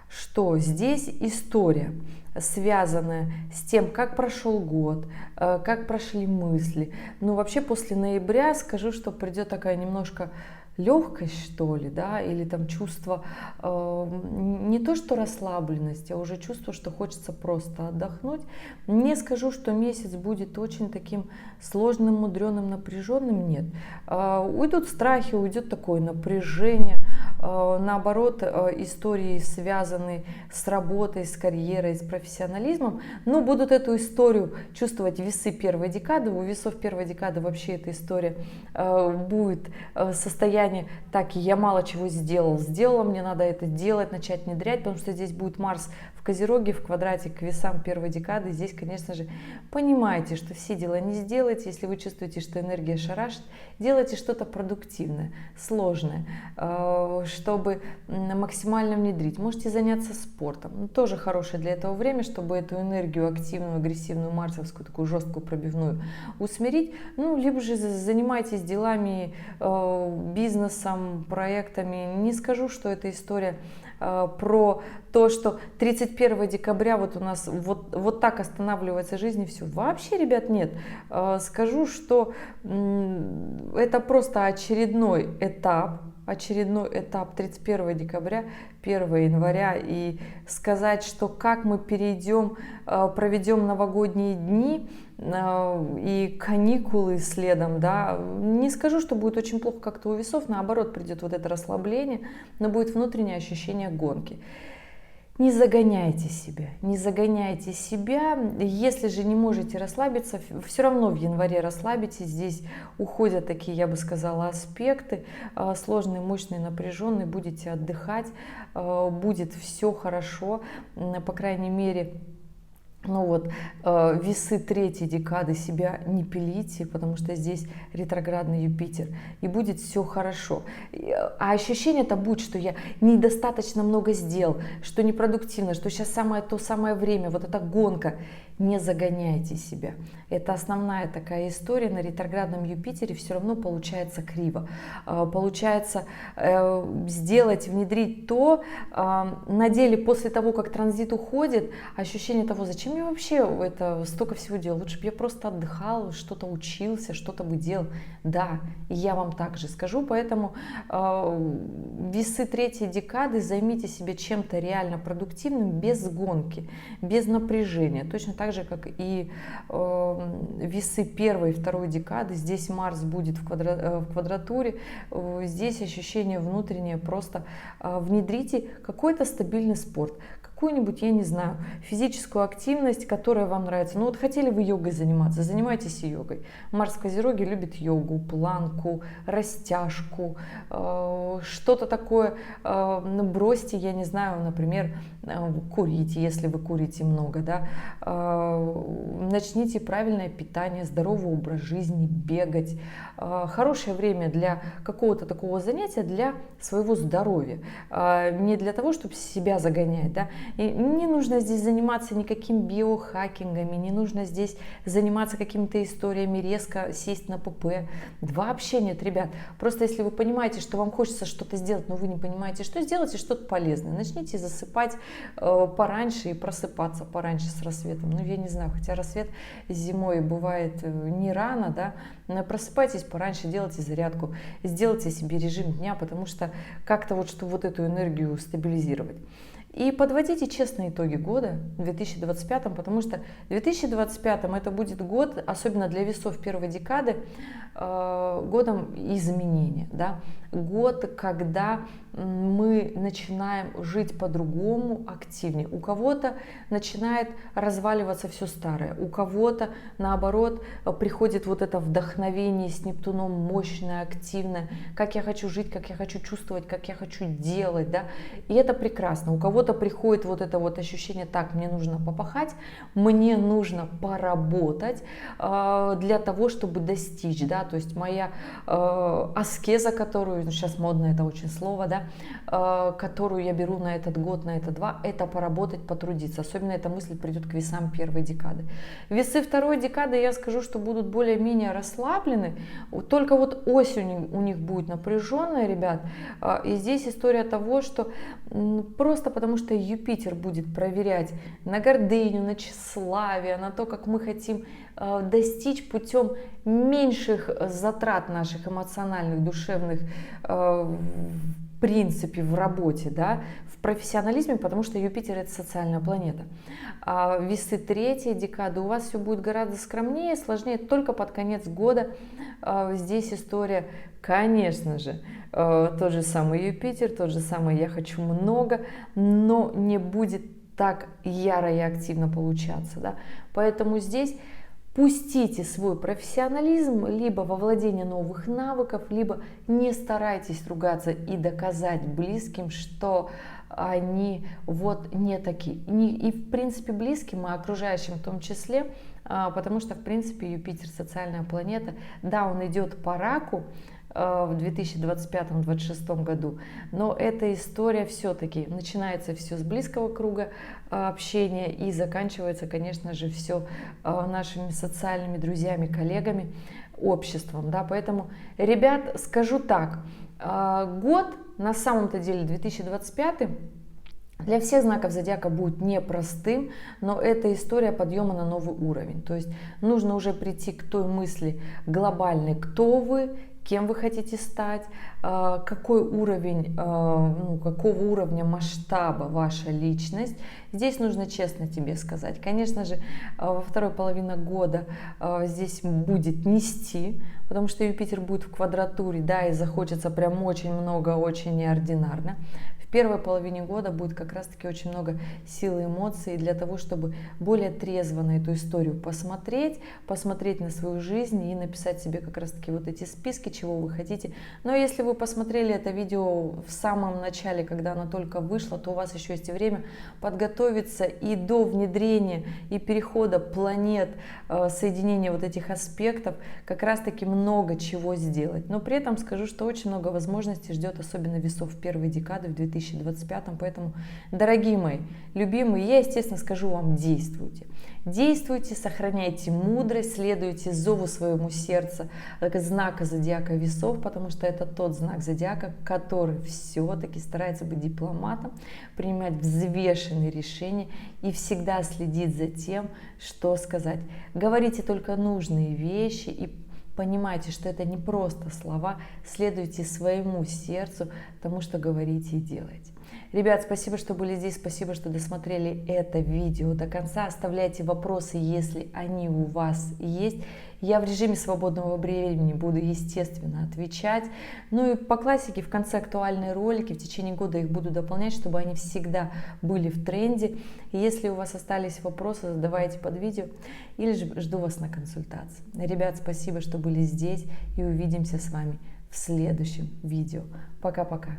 что здесь история, связанная с тем, как прошел год, как прошли мысли. Ну, вообще после ноября скажу, что придет такая немножко легкость, что ли, да, или там чувство не то что расслабленности, а уже чувство, что хочется просто отдохнуть. Не скажу, что месяц будет очень таким сложным, мудреным, напряженным, нет. Уйдут страхи, уйдет такое напряжение. Наоборот, истории, связанные с работой, с карьерой, с профессионализмом, но будут эту историю чувствовать весы первой декады. У весов первой декады вообще эта история будет состояние: так, я мало чего сделала, мне надо это делать, начать внедрять, потому что здесь будет Марс в Козероге, в квадрате к весам первой декады. Здесь, конечно же, понимаете, что все дела не сделаете. Если вы чувствуете, что энергия шарашит, делайте что-то продуктивное, сложное, чтобы максимально внедрить. Можете заняться спортом, тоже хорошее для этого время, чтобы эту энергию активную, агрессивную, марсовскую, такую жесткую, пробивную усмирить. Ну, либо же занимайтесь делами, бизнесом, проектами. Не скажу, что эта история про то, что 31 декабря вот у нас вот так останавливается жизнь и все. Вообще, ребят, нет. Скажу, что это просто очередной этап 31 декабря, 1 января, и сказать, что как мы проведем новогодние дни и каникулы следом, да, не скажу, что будет очень плохо как-то у весов, наоборот, придет вот это расслабление, но будет внутреннее ощущение гонки. Не загоняйте себя, не загоняйте себя. Если же не можете расслабиться, все равно в январе расслабитесь. Здесь уходят такие, я бы сказала, аспекты сложные, мощные, напряженные. Будете отдыхать, будет все хорошо, по крайней мере. Ну вот, весы 3-й декады себя не пилите, потому что здесь ретроградный Юпитер, и будет все хорошо. А ощущение-то будет, что я недостаточно много сделал, что непродуктивно, что сейчас самое время, вот эта гонка. Не загоняйте себя. Это основная такая история. На ретроградном Юпитере все равно получается криво. Получается внедрить то, на деле после того, как транзит уходит, ощущение того, зачем я вообще это столько всего делал. Лучше бы я просто отдыхал, что-то учился, что-то бы делал. Да, и я вам также скажу, поэтому весы 3-й декады займите себя чем-то реально продуктивным, без гонки, без напряжения. Точно так же, как и весы 1-й и 2-й декады. Здесь Марс будет в квадратуре. Здесь ощущение внутреннее. Просто внедрите какой-то стабильный спорт, какую-нибудь, я не знаю, физическую активность, которая вам нравится. Ну вот хотели вы йогой заниматься, занимайтесь йогой. Марс в Козероге любит йогу, планку, растяжку, что-то такое. Бросьте, я не знаю, например, курить, если вы курите много, да. Начните правильное питание, здоровый образ жизни, бегать. Хорошее время для какого-то такого занятия, для своего здоровья. Не для того, чтобы себя загонять, да. И не нужно здесь заниматься никаким биохакингами, не нужно здесь заниматься какими-то историями, резко сесть на ПП. Вообще нет, ребят. Просто если вы понимаете, что вам хочется что-то сделать, но вы не понимаете, что сделать, что-то полезное. Начните засыпать пораньше и просыпаться пораньше с рассветом. Ну, я не знаю, хотя рассвет зимой бывает не рано, да. Просыпайтесь пораньше, делайте зарядку, сделайте себе режим дня, потому что как-то вот, чтобы вот эту энергию стабилизировать. И подводите честные итоги года 2025, потому что в 2025 это будет год, особенно для весов 1-й декады, годом изменения, да? Год, когда мы начинаем жить по-другому, активнее. У кого-то начинает разваливаться все старое, у кого-то, наоборот, приходит вот это вдохновение с Нептуном, мощное, активное, как я хочу жить, как я хочу чувствовать, как я хочу делать, да, и это прекрасно. У кого-то приходит вот это вот ощущение, так, мне нужно попахать, мне нужно поработать для того, чтобы достичь, да, то есть моя аскеза, которую, сейчас модно это очень слово, да, которую я беру на этот год, на это 2, это поработать, потрудиться. Особенно эта мысль придет к весам 1-й декады. Весы 2-й декады, я скажу, что будут более-менее расслаблены, только вот осень у них будет напряженная, ребят. И здесь история того, что просто потому что Юпитер будет проверять на гордыню, на тщеславие, на то, как мы хотим достичь путем меньших затрат наших эмоциональных, душевных, в принципе, в работе, да, в профессионализме, потому что Юпитер — это социальная планета. А весы 3-й декады у вас все будет гораздо скромнее, сложнее только под конец года. Здесь история, конечно же, тот же самый Юпитер, тот же самый «я хочу много», но не будет так яро и активно получаться, да. Поэтому здесь пустите свой профессионализм либо во владение новых навыков, либо не старайтесь ругаться и доказать близким, что они вот не такие. И в принципе близким, и окружающим в том числе, потому что в принципе Юпитер — социальная планета. Да, он идет по раку в 2025-2026 году, но эта история все-таки начинается все с близкого круга общения и заканчивается, конечно же, все нашими социальными друзьями, коллегами, обществом, да, поэтому, ребят, скажу так, год на самом-то деле 2025 Для всех знаков зодиака будет непростым, но это история подъема на новый уровень. То есть нужно уже прийти к той мысли глобальной, кто вы, кем вы хотите стать, какой уровень, какого уровня масштаба ваша личность. Здесь нужно честно тебе сказать. Конечно же, во второй половине года здесь будет нести, потому что Юпитер будет в квадратуре, да, и захочется прям очень много, очень неординарно. В первой половине года будет как раз-таки очень много сил и эмоций для того, чтобы более трезво на эту историю посмотреть на свою жизнь и написать себе как раз-таки вот эти списки, чего вы хотите. Но если вы посмотрели это видео в самом начале, когда оно только вышло, то у вас еще есть время подготовиться и до внедрения и перехода планет, соединения вот этих аспектов, как раз-таки много чего сделать. Но при этом скажу, что очень много возможностей ждет, особенно весов в первой декады в 2025. Поэтому, дорогие мои, любимые, я, естественно, скажу вам: действуйте. Действуйте, сохраняйте мудрость, следуйте зову своему сердца, знака зодиака весов, потому что это тот знак зодиака, который все-таки старается быть дипломатом, принимать взвешенные решения и всегда следить за тем, что сказать. Говорите только нужные вещи и понимайте, что это не просто слова, следуйте своему сердцу, тому, что говорите и делаете. Ребят, спасибо, что были здесь, спасибо, что досмотрели это видео до конца. Оставляйте вопросы, если они у вас есть. Я в режиме свободного времени буду, естественно, отвечать. Ну и по классике в конце актуальные ролики, в течение года их буду дополнять, чтобы они всегда были в тренде. И если у вас остались вопросы, задавайте под видео или же жду вас на консультации. Ребят, спасибо, что были здесь, и увидимся с вами в следующем видео. Пока-пока.